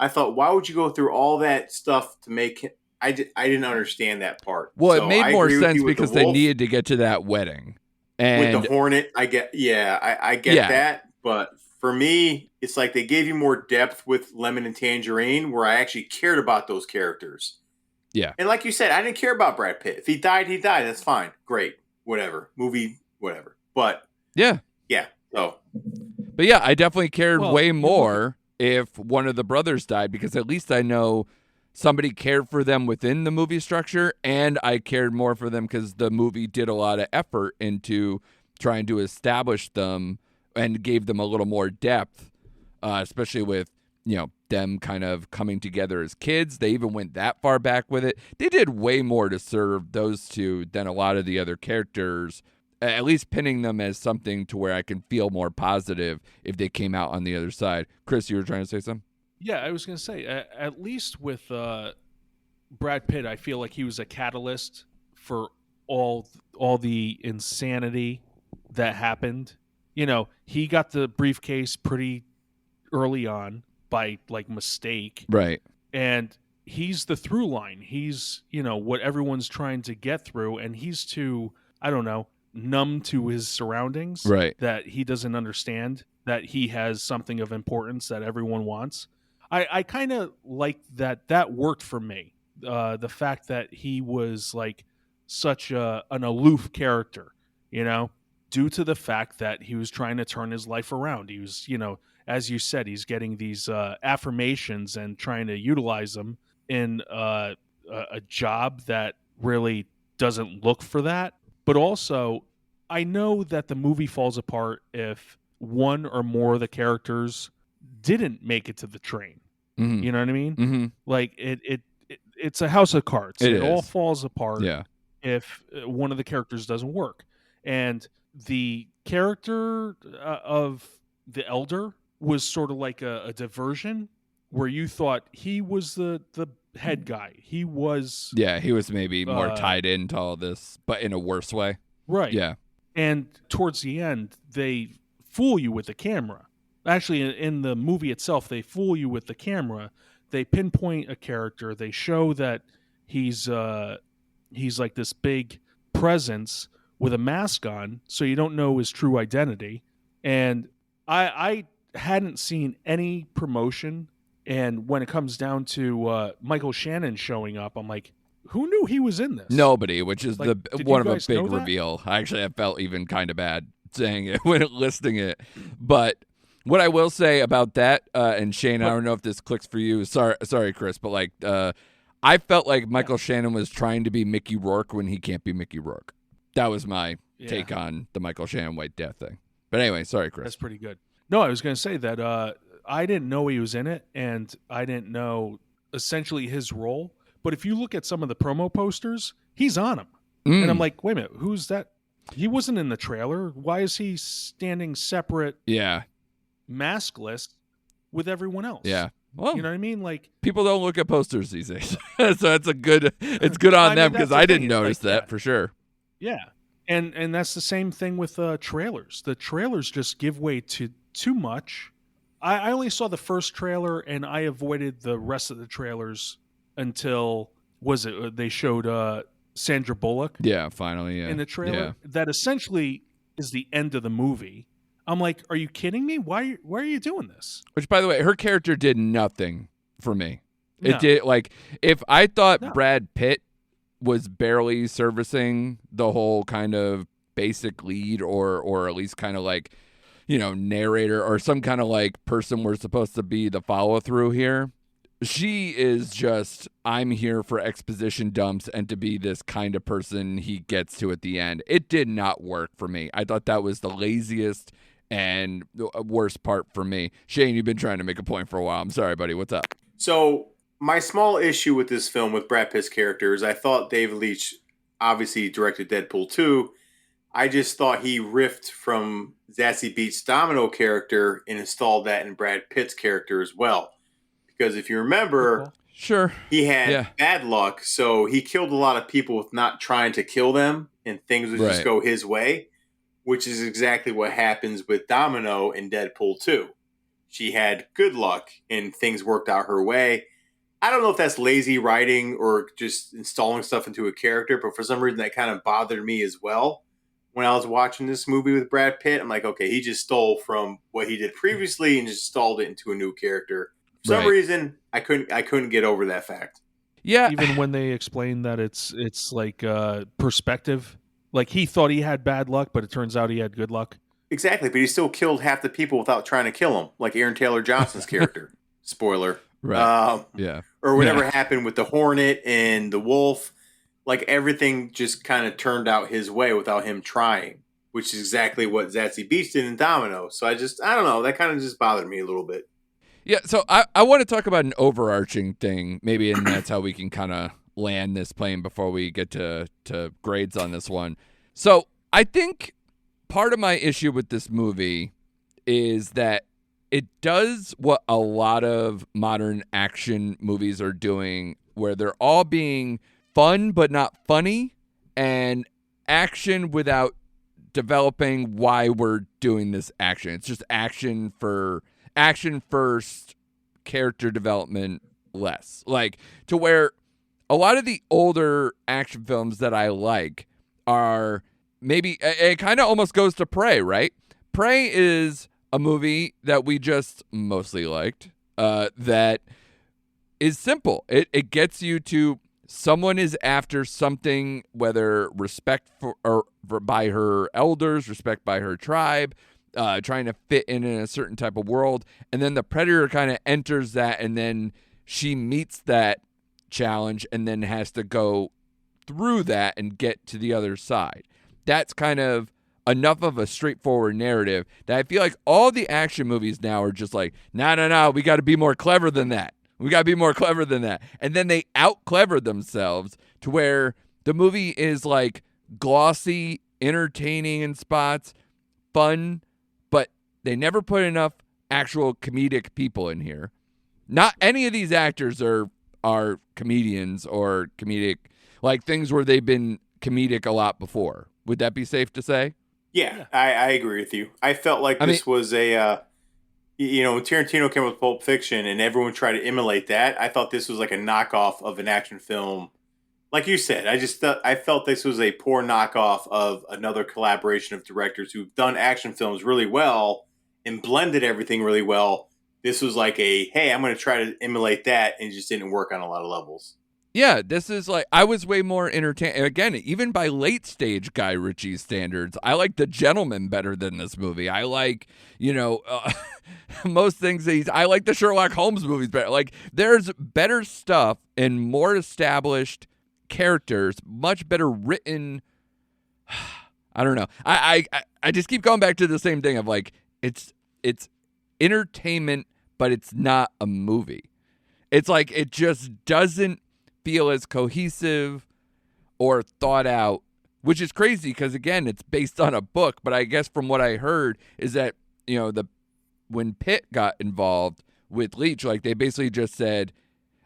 I thought, why would you go through all that stuff to make him? I didn't understand that part. Well, it made more sense because they needed to get to that wedding. And with the Hornet, I get that. But for me, it's like they gave you more depth with Lemon and Tangerine, where I actually cared about those characters. Yeah. And like you said, I didn't care about Brad Pitt. If he died, he died. That's fine. Great. Whatever. Movie, whatever. But yeah. So. But yeah, I definitely cared way more if one of the brothers died, because at least I know somebody cared for them within the movie structure, and I cared more for them because the movie did a lot of effort into trying to establish them and gave them a little more depth, especially with, them kind of coming together as kids. They even went that far back with it. They did way more to serve those two than a lot of the other characters, at least pinning them as something to where I can feel more positive if they came out on the other side. Chris, you were trying to say something? Yeah, I was going to say, at least with Brad Pitt, I feel like he was a catalyst for all the insanity that happened. He got the briefcase pretty early on by mistake. Right. And he's the through line. He's, what everyone's trying to get through, and he's too, I don't know, numb to his surroundings. Right. That he doesn't understand that he has something of importance that everyone wants. I kind of like that worked for me. The fact that he was such an aloof character, due to the fact that he was trying to turn his life around. He was, as you said, he's getting these affirmations and trying to utilize them in a job that really doesn't look for that. But also, I know that the movie falls apart if one or more of the characters didn't make it to the train. Mm-hmm. You know what I mean? Mm-hmm. It's a house of cards. It all is. falls apart if one of the characters doesn't work. And the character of the elder was sort of like a diversion, where you thought he was the head guy. He was maybe more tied into all this, but in a worse way. Right. Yeah. And towards the end, they fool you with the camera. Actually, in the movie itself, they fool you with the camera. They pinpoint a character. They show that he's like this big presence with a mask on, so you don't know his true identity. And I hadn't seen any promotion. And when it comes down to Michael Shannon showing up, I'm like, who knew he was in this? Nobody, which is Like, one of a big reveal. Actually, I felt even kind of bad saying it when listing it. But what I will say about that, and Shane, I don't know if this clicks for you. Sorry, Chris, but like, I felt like Michael Shannon was trying to be Mickey Rourke when he can't be Mickey Rourke. That was my take on the Michael Shannon White Death thing. But anyway, sorry, Chris. That's pretty good. No, I was going to say that I didn't know he was in it, and I didn't know essentially his role. But if you look at some of the promo posters, he's on them. And I'm like, wait a minute, who's that? He wasn't in the trailer. Why is he standing separate, maskless with everyone else? Yeah. Well, you know what I mean? Like, people don't look at posters these days. So it's good on them, because I didn't notice that for sure. Yeah. And that's the same thing with trailers. The trailers just give way to too much. I only saw the first trailer, and I avoided the rest of the trailers until they showed Sandra Bullock. Yeah, finally, in the trailer. That essentially is the end of the movie. I'm like, are you kidding me? Why are you doing this? Which, by the way, her character did nothing for me. No. It did, like, if I thought Brad Pitt was barely servicing the whole kind of basic lead or at least kind of like, narrator or some kind of like person we're supposed to be the follow through here, she is just, I'm here for exposition dumps and to be this kind of person he gets to at the end. It did not work for me. I thought that was the laziest and worst part for me. Shane, you've been trying to make a point for a while. I'm sorry, buddy. What's up? So my small issue with this film with Brad Pitt's character is I thought David Leitch obviously directed Deadpool 2. I just thought he riffed from Zazie Beetz' Domino character and installed that in Brad Pitt's character as well. Because if you remember, sure, he had bad luck, so he killed a lot of people with not trying to kill them, and things would just go his way, which is exactly what happens with Domino in Deadpool 2. She had good luck, and things worked out her way. I don't know if that's lazy writing or just installing stuff into a character, but for some reason that kind of bothered me as well. When I was watching this movie with Brad Pitt, I'm like, okay, he just stole from what he did previously and just installed it into a new character. For some reason, I couldn't get over that fact. Yeah, even when they explain that it's like perspective, like he thought he had bad luck, but it turns out he had good luck. Exactly, but he still killed half the people without trying to kill them, like Aaron Taylor Johnson's character. Spoiler. Right. Or whatever happened with the Hornet and the Wolf. Like everything just kind of turned out his way without him trying, which is exactly what Zazie Beetz did in Domino. So I don't know. That kind of just bothered me a little bit. Yeah, so I want to talk about an overarching thing, maybe, and that's how we can kind of land this plane before we get to grades on this one. So I think part of my issue with this movie is that it does what a lot of modern action movies are doing, where they're all being fun but not funny, and action without developing why we're doing this action. It's just action first, character development less. Like, to where a lot of the older action films that I like are maybe, it kind of almost goes to Prey, right? Prey is a movie that we just mostly liked, that is simple. It gets you to, someone is after something, whether respect by her elders, respect by her tribe, trying to fit in a certain type of world, and then the predator kind of enters that, and then she meets that challenge and then has to go through that and get to the other side. That's kind of enough of a straightforward narrative that I feel like all the action movies now are just like, no, we got to be more clever than that. We got to be more clever than that. And then they out-clever themselves to where the movie is like glossy, entertaining in spots, fun, but they never put enough actual comedic people in here. Not any of these actors are comedians or comedic, like things where they've been comedic a lot before. Would that be safe to say? Yeah. I agree with you. I felt like this was a when Tarantino came with Pulp Fiction and everyone tried to emulate that, I thought this was like a knockoff of an action film. Like you said, I felt this was a poor knockoff of another collaboration of directors who've done action films really well and blended everything really well. This was like hey, I'm going to try to emulate that, and it just didn't work on a lot of levels. Yeah, this is like, I was way more entertained. Again, even by late stage Guy Ritchie standards, I like The Gentleman better than this movie. I like, most things I like the Sherlock Holmes movies better. Like, there's better stuff and more established characters, much better written. I don't know. I just keep going back to the same thing of like, it's entertainment, but it's not a movie. It's like, it just doesn't feel as cohesive or thought out, which is crazy because, again, it's based on a book. But I guess from what I heard is that, when Pitt got involved with Leach, like, they basically just said,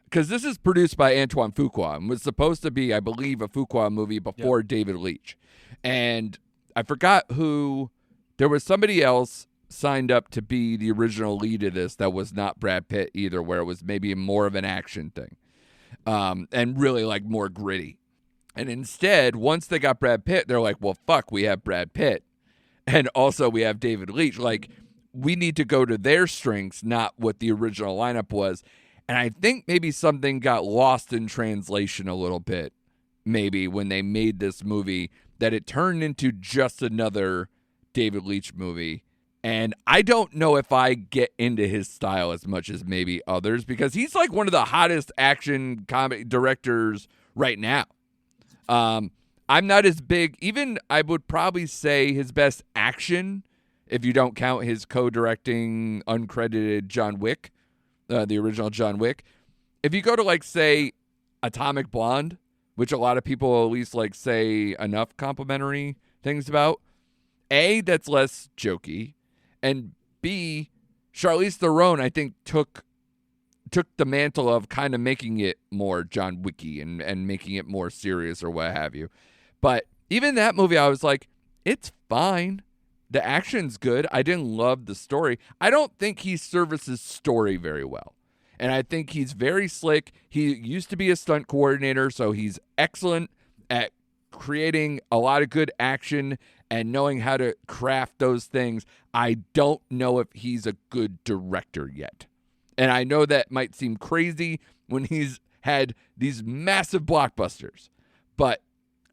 because this is produced by Antoine Fuqua and was supposed to be, I believe, a Fuqua movie before David Leach. And I forgot who, there was somebody else signed up to be the original lead of this that was not Brad Pitt either, where it was maybe more of an action thing. And really like more gritty. And instead, once they got Brad Pitt, they're like, well, fuck, we have Brad Pitt. And also we have David Leach. Like, we need to go to their strengths, not what the original lineup was. And I think maybe something got lost in translation a little bit, maybe when they made this movie, that it turned into just another David Leach movie. And I don't know if I get into his style as much as maybe others, because he's like one of the hottest action comic directors right now. I'm not as big. Even I would probably say his best action, if you don't count his co-directing uncredited John Wick, the original John Wick. If you go to like, say, Atomic Blonde, which a lot of people at least like say enough complimentary things about, A, that's less jokey. And B, Charlize Theron, I think, took the mantle of kind of making it more John Wicky and making it more serious or what have you. But even that movie, I was like, it's fine. The action's good. I didn't love the story. I don't think he services story very well. And I think he's very slick. He used to be a stunt coordinator, so he's excellent at creating a lot of good action and knowing how to craft those things. I don't know if he's a good director yet. And I know that might seem crazy when he's had these massive blockbusters, but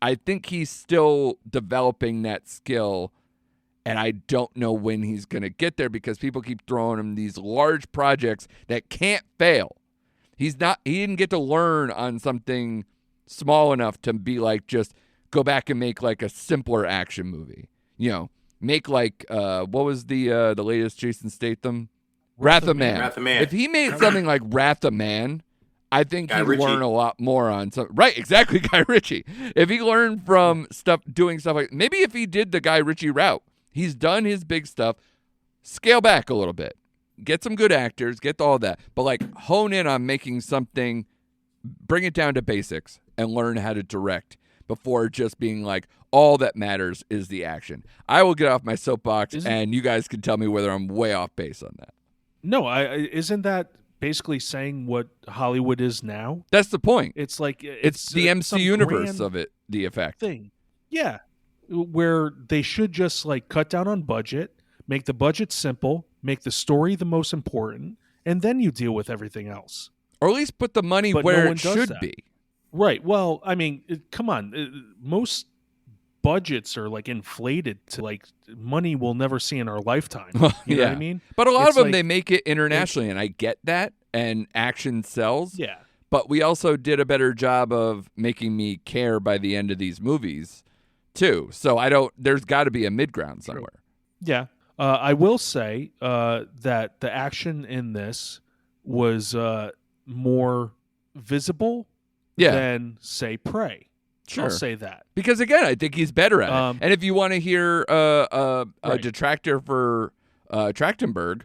I think he's still developing that skill, and I don't know when he's going to get there because people keep throwing him these large projects that can't fail. He didn't get to learn on something small enough to be like, just go back and make like a simpler action movie. Make like, what was the latest Jason Statham? Wrath of Man. Wrath of Man. If he made something like Wrath of Man, I think he'd learn a lot more on some. Right, exactly, Guy Ritchie. If he learned from doing stuff like, maybe if he did the Guy Ritchie route, he's done his big stuff, scale back a little bit, get some good actors, get all that, but like hone in on making something, bring it down to basics and learn how to direct before just being like, all that matters is the action. I will get off my soapbox and you guys can tell me whether I'm way off base on that. No, isn't that basically saying what Hollywood is now? That's the point. It's like it's the MC universe of it, the effect thing. Yeah, where they should just like cut down on budget, make the budget simple, make the story the most important, and then you deal with everything else. Or at least put the money where it should be. Right. Well, I mean, come on. Most budgets are like inflated to like money we'll never see in our lifetime. You know what I mean? But a lot of them, they make it internationally, and I get that, and action sells. Yeah. But we also did a better job of making me care by the end of these movies, too. So there's got to be a mid-ground somewhere. Yeah. I will say that the action in this was more visible than, say, Prey. Sure. I'll say that. Because, again, I think he's better at it. And if you want to hear a detractor for Trachtenberg,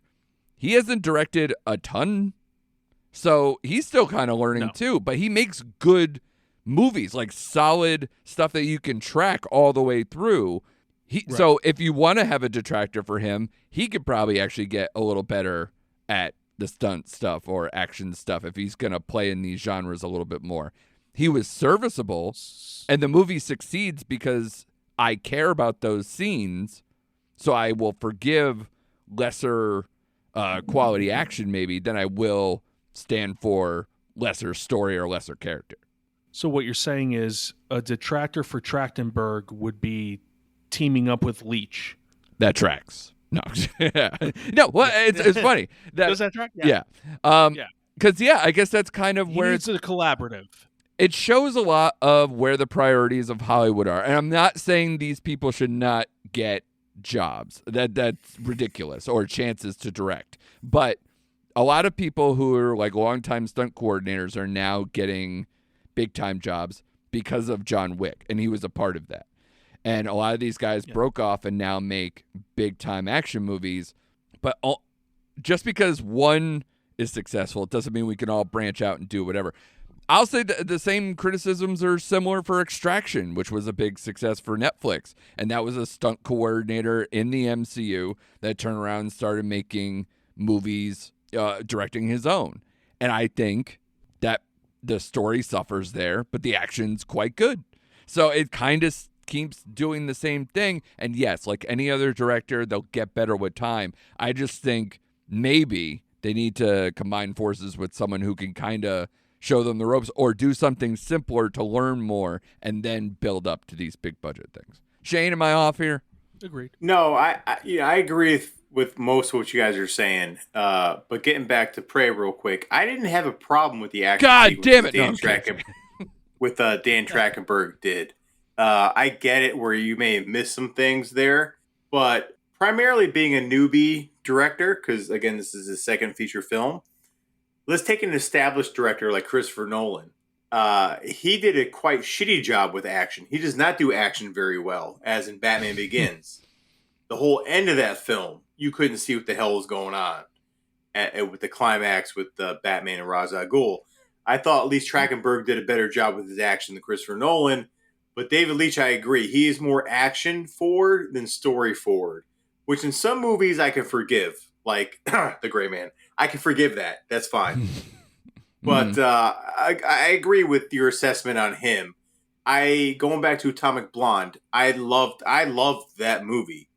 he hasn't directed a ton. So he's still kind of learning, too. But he makes good movies, like solid stuff that you can track all the way through. So if you want to have a detractor for him, he could probably actually get a little better at the stunt stuff or action stuff if he's going to play in these genres a little bit more. He was serviceable, and the movie succeeds because I care about those scenes, so I will forgive lesser quality action maybe than I will stand for lesser story or lesser character. So what you're saying is a detractor for Trachtenberg would be teaming up with Leach. That tracks. No, no. Well, it's funny. Does that track? Yeah. Because I guess that's kind of where it's a collaborative. It shows a lot of where the priorities of Hollywood are, and I'm not saying these people should not get jobs. That's ridiculous, or chances to direct. But a lot of people who are like longtime stunt coordinators are now getting big time jobs because of John Wick, and he was a part of that. And a lot of these guys broke off and now make big-time action movies. But just because one is successful, it doesn't mean we can all branch out and do whatever. I'll say the same criticisms are similar for Extraction, which was a big success for Netflix. And that was a stunt coordinator in the MCU that turned around and started making movies, directing his own. And I think that the story suffers there, but the action's quite good. So it kind of keeps doing the same thing, and yes, like any other director, they'll get better with time. I just think maybe they need to combine forces with someone who can kind of show them the ropes or do something simpler to learn more and then build up to these big budget things. Shane, am I off here? Agreed. No, I agree with most of what you guys are saying. But getting back to Prey real quick, I didn't have a problem with the action. God damn it! Dan Trachtenberg did. I get it where you may have missed some things there, but primarily being a newbie director, because again, this is his second feature film. Let's take an established director like Christopher Nolan. He did a quite shitty job with action. He does not do action very well, as in Batman Begins. The whole end of that film, you couldn't see what the hell was going on with the climax with Batman and Ra's al Ghul. I thought at least Trachtenberg did a better job with his action than Christopher Nolan. But David Leitch, I agree. He is more action forward than story forward, which in some movies I can forgive, like The Gray Man. I can forgive that. That's fine. But I agree with your assessment on him. Going back to Atomic Blonde, I loved that movie,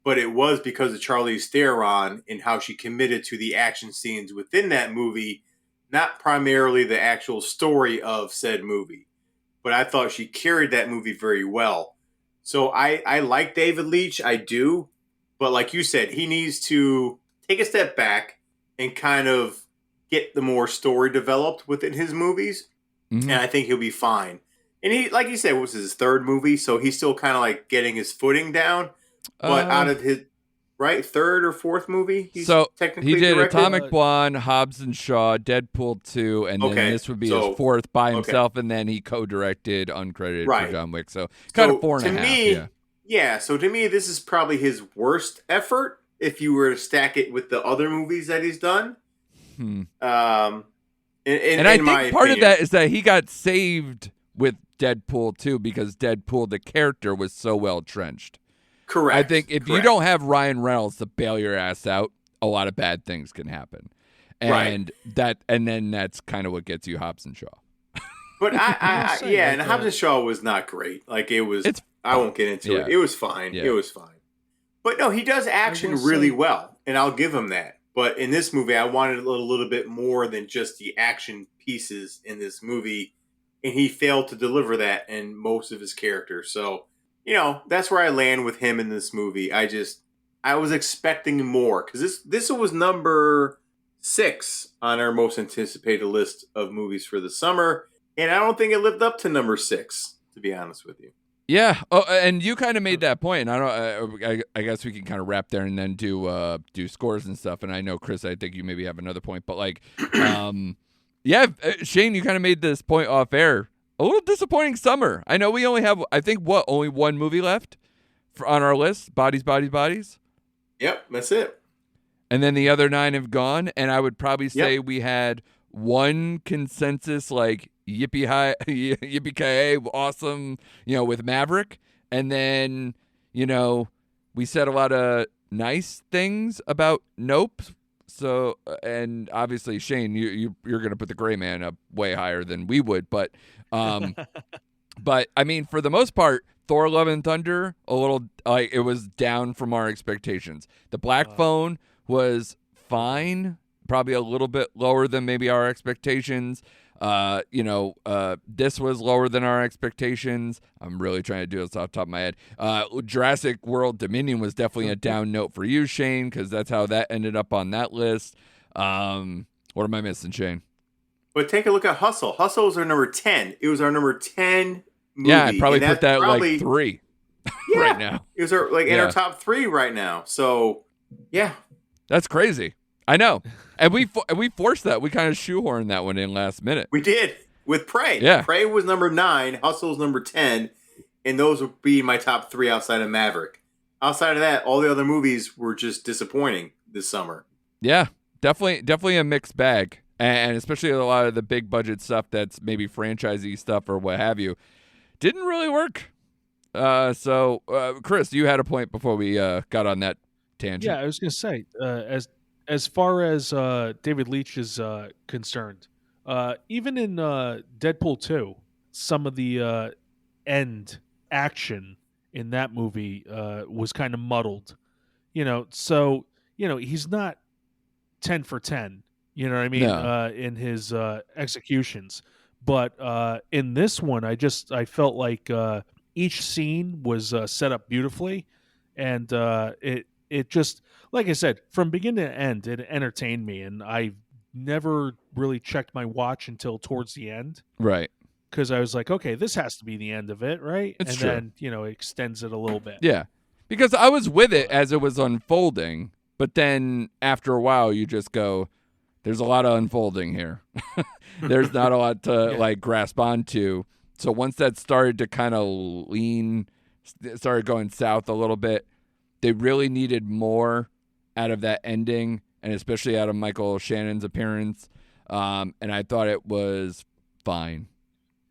but it was because of Charlize Theron and how she committed to the action scenes within that movie, not primarily the actual story of said movie. But I thought she carried that movie very well. So I like David Leitch, I do. But like you said, he needs to take a step back and kind of get the more story developed within his movies. Mm-hmm. And I think he'll be fine. And he, like you said, it was his third movie, so he's still kind of like getting his footing down. But out of his third or fourth movie, he did directed? Atomic Blonde, Hobbs and Shaw, Deadpool 2, and then this would be his fourth by himself, and then he co-directed uncredited for John Wick. So kind of 4.5. So to me, this is probably his worst effort if you were to stack it with the other movies that he's done. And I think part of that is that he got saved with Deadpool 2 because Deadpool, the character, was so well trenched. Correct. I think if you don't have Ryan Reynolds to bail your ass out, a lot of bad things can happen. And then that's kind of what gets you Hobbs and Shaw. But and Hobbs and Shaw was not great. Like I won't get into it. It was fine. Yeah. It was fine. But no, he does action really well, and I'll give him that. But in this movie, I wanted a little bit more than just the action pieces in this movie, and he failed to deliver that in most of his characters. So, that's where I land with him in this movie. I was expecting more, because this was number 6 on our most anticipated list of movies for the summer, and I don't think it lived up to number 6, to be honest with you. Yeah. Oh, and you kind of made that point. And I guess we can kind of wrap there and then do scores and stuff. And I know, Chris, I think you maybe have another point, but Shane, you kind of made this point off air. A little disappointing summer. I know we only have, I think, only one movie left on our list. Bodies, Bodies, Bodies. Yep, that's it. And then the other 9 have gone. And I would probably say we had one consensus, yippee-ki-yay, awesome, with Maverick. And then, we said a lot of nice things about Nope. So, and obviously, Shane, you're going to put the Gray Man up way higher than we would, but I mean, for the most part, Thor: Love and Thunder, a little like it was down from our expectations. The Black Phone was fine, probably a little bit lower than maybe our expectations. This was lower than our expectations. I'm really trying to do this off the top of my head. Jurassic World Dominion was definitely a down note for you, Shane, because that's how that ended up on that list. What am I missing, Shane? But take a look at Hustle. Hustle was our number 10. It was our number 10 movie. Yeah, I'd probably put that like 3 right now. It was in our top 3 right now. So, yeah. That's crazy. I know. And we forced that. We kind of shoehorned that one in last minute. We did with Prey. Yeah. Prey was number 9. Hustle was number 10. And those would be my top 3 outside of Maverick. Outside of that, all the other movies were just disappointing this summer. Yeah, definitely a mixed bag. And especially a lot of the big budget stuff that's maybe franchisee stuff or what have you didn't really work. So, Chris, you had a point before we got on that tangent. Yeah, I was going to say, as far as David Leitch is concerned, even in Deadpool 2, some of the end action in that movie was kind of muddled. So, he's not 10 for 10, you know what I mean, No. in his executions. But in this one, I felt like each scene was set up beautifully, and it just, like I said, from beginning to end, it entertained me, and I never really checked my watch until towards the end. Right. Because I was like, okay, this has to be the end of it, right? It's and true. then, it extends it a little bit. Yeah. Because I was with it as it was unfolding, but then after a while you just go, there's a lot of unfolding here. There's not a lot to grasp onto. So once that started to kind of started going south a little bit, they really needed more out of that ending, and especially out of Michael Shannon's appearance. And I thought it was fine.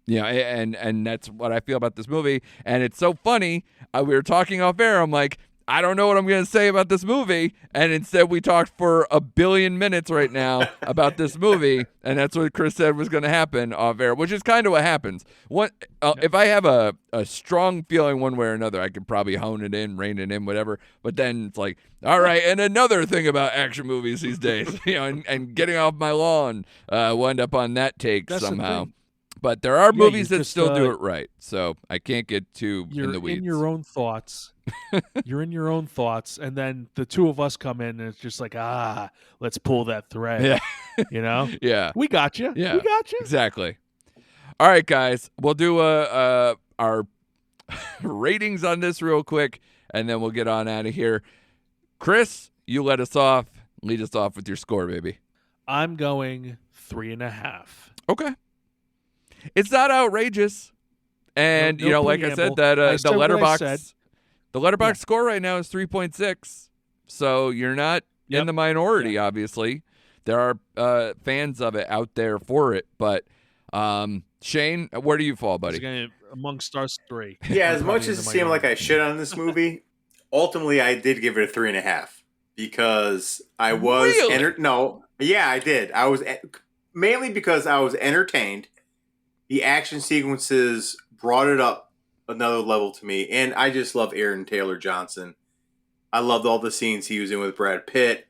And that's what I feel about this movie. And it's so funny. We were talking off air. I'm like, I don't know what I'm going to say about this movie. And instead we talked for 1 billion minutes right now about this movie. And that's what Chris said was going to happen off air, which is kind of what happens. If I have a strong feeling one way or another, I could probably hone it in, rein it in, whatever. But then it's like, all right, and another thing about action movies these days, and getting off my lawn, we'll end up on that take somehow. But there are movies that still do it right, so I can't get too in the weeds. You're in your own thoughts. You're in your own thoughts, and then the two of us come in, and it's just like, let's pull that thread. Yeah. Yeah. We got you. Yeah. We got you. Exactly. All right, guys. We'll do our ratings on this real quick, and then we'll get on out of here. Chris, you let us off. Lead us off with your score, baby. I'm going 3.5. Okay. It's not outrageous, and No like I said, that the Letterboxd score right now is 3.6. So you're not in the minority. Obviously, there are fans of it out there for it. But Shane, where do you fall, buddy? Amongst us 3. Yeah, as much as it seemed like I shit on this movie, ultimately I did give it a 3.5 because I was I did. I was mainly because I was entertained. The action sequences brought it up another level to me, and I just love Aaron Taylor Johnson. I loved all the scenes he was in with Brad Pitt.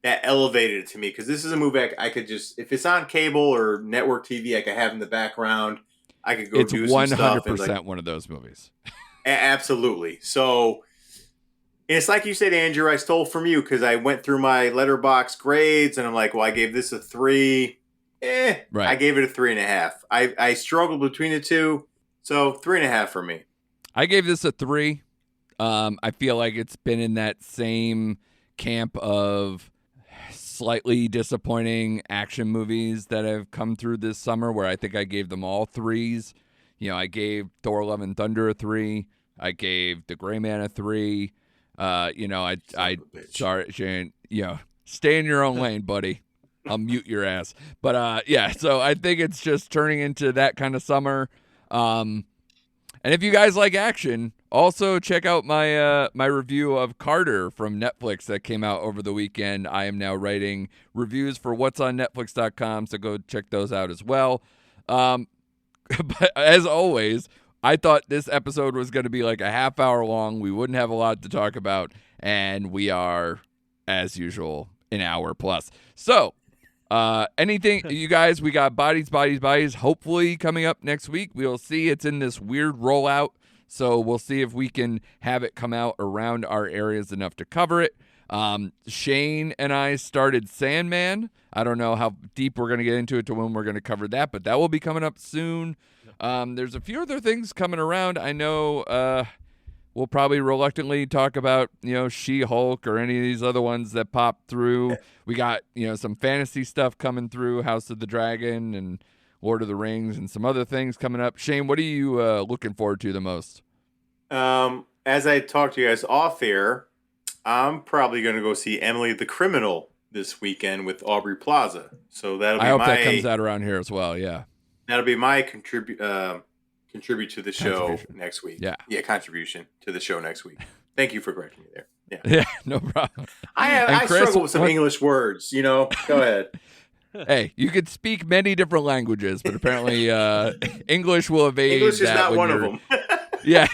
That elevated it to me because this is a movie I could just, if it's on cable or network TV, I could have in the background. I could go do some stuff. It's 100% one of those movies. Absolutely. So it's like you said, Andrew, I stole from you because I went through my Letterboxd grades, and I'm like, well, I gave this a 3. Right. I gave it a 3.5. I struggled between the two, so 3.5 for me. I gave this a 3. I feel like it's been in that same camp of slightly disappointing action movies that have come through this summer, where I think I gave them all 3s. I gave Thor: Love and Thunder a 3. I gave The Gray Man a 3. Sorry, Shane. Stay in your own lane, buddy. I'll mute your ass. But so I think it's just turning into that kind of summer. And if you guys like action, Also, check out my my review of Carter from Netflix that came out over the weekend. I am now writing reviews for whatsonnetflix.com, so go check those out as well. But as always, I thought this episode was going to be like a half hour long. We wouldn't have a lot to talk about, and we are, as usual, an hour plus. So, anything, you guys, we got Bodies, hopefully coming up next week. We'll see. It's in this weird rollout, so we'll see if we can have it come out around our areas enough to cover it. Shane and I started Sandman. I don't know how deep we're going to get into it to when we're going to cover that, but that will be coming up soon. There's a few other things coming around. I know we'll probably reluctantly talk about, She-Hulk or any of these other ones that pop through. We got, some fantasy stuff coming through, House of the Dragon and Lord of the Rings and some other things coming up. Shane, what are you looking forward to the most? As I talked to you guys off air, I'm probably going to go see Emily the Criminal this weekend with Aubrey Plaza. So that'll be I hope that comes out around here as well. Yeah. That'll be my contribute to the show next week. Yeah, contribution to the show next week. Thank you for correcting me there. Yeah, no problem. I Chris, struggle with some English words. Go ahead. Hey, you could speak many different languages, but apparently English will evade. English is that not one of them. Yeah,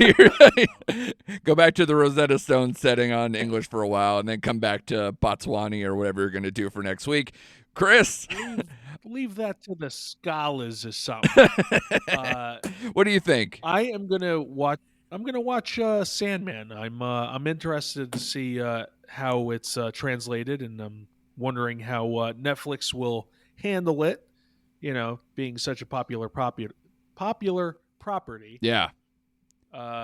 go back to the Rosetta Stone setting on English for a while, and then come back to Botswani or whatever you're going to do for next week. Chris, leave that to the scholars or something. What do you think? I'm gonna watch Sandman. I'm interested to see how it's translated, and I'm wondering how Netflix will handle it. Being such a popular property. Yeah.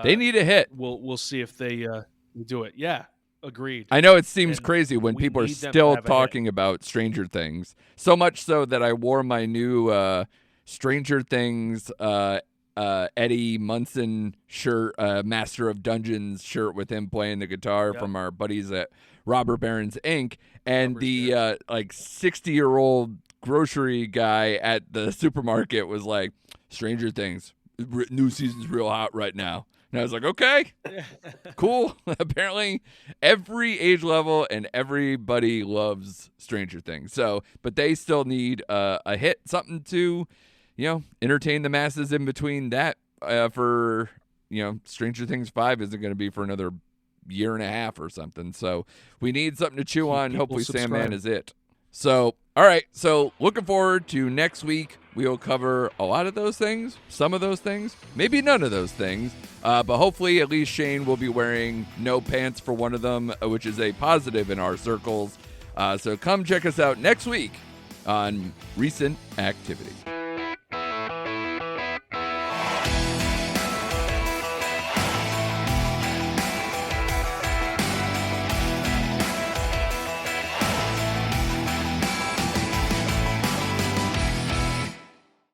They need a hit. We'll see if they do it. Yeah, agreed. I know it seems crazy when we people are need them to still have a talking about Stranger Things. So much so that I wore my new Stranger Things Eddie Munson shirt, Master of Dungeons shirt with him playing the guitar from our buddies at Robber Barons Inc. And the 60-year-old grocery guy at the supermarket was like, Stranger Things. New season's real hot right now. And I was like, okay, cool. Apparently every age level and everybody loves Stranger Things. So, but they still need a hit, something to, entertain the masses in between that for, Stranger Things 5 isn't going to be for another year and a half or something. So we need something to chew on. Hopefully Sandman is it. So, all right. So looking forward to next week. We will cover a lot of those things, some of those things, maybe none of those things. But hopefully at least Shane will be wearing no pants for one of them, which is a positive in our circles. So come check us out next week on Recent Activity.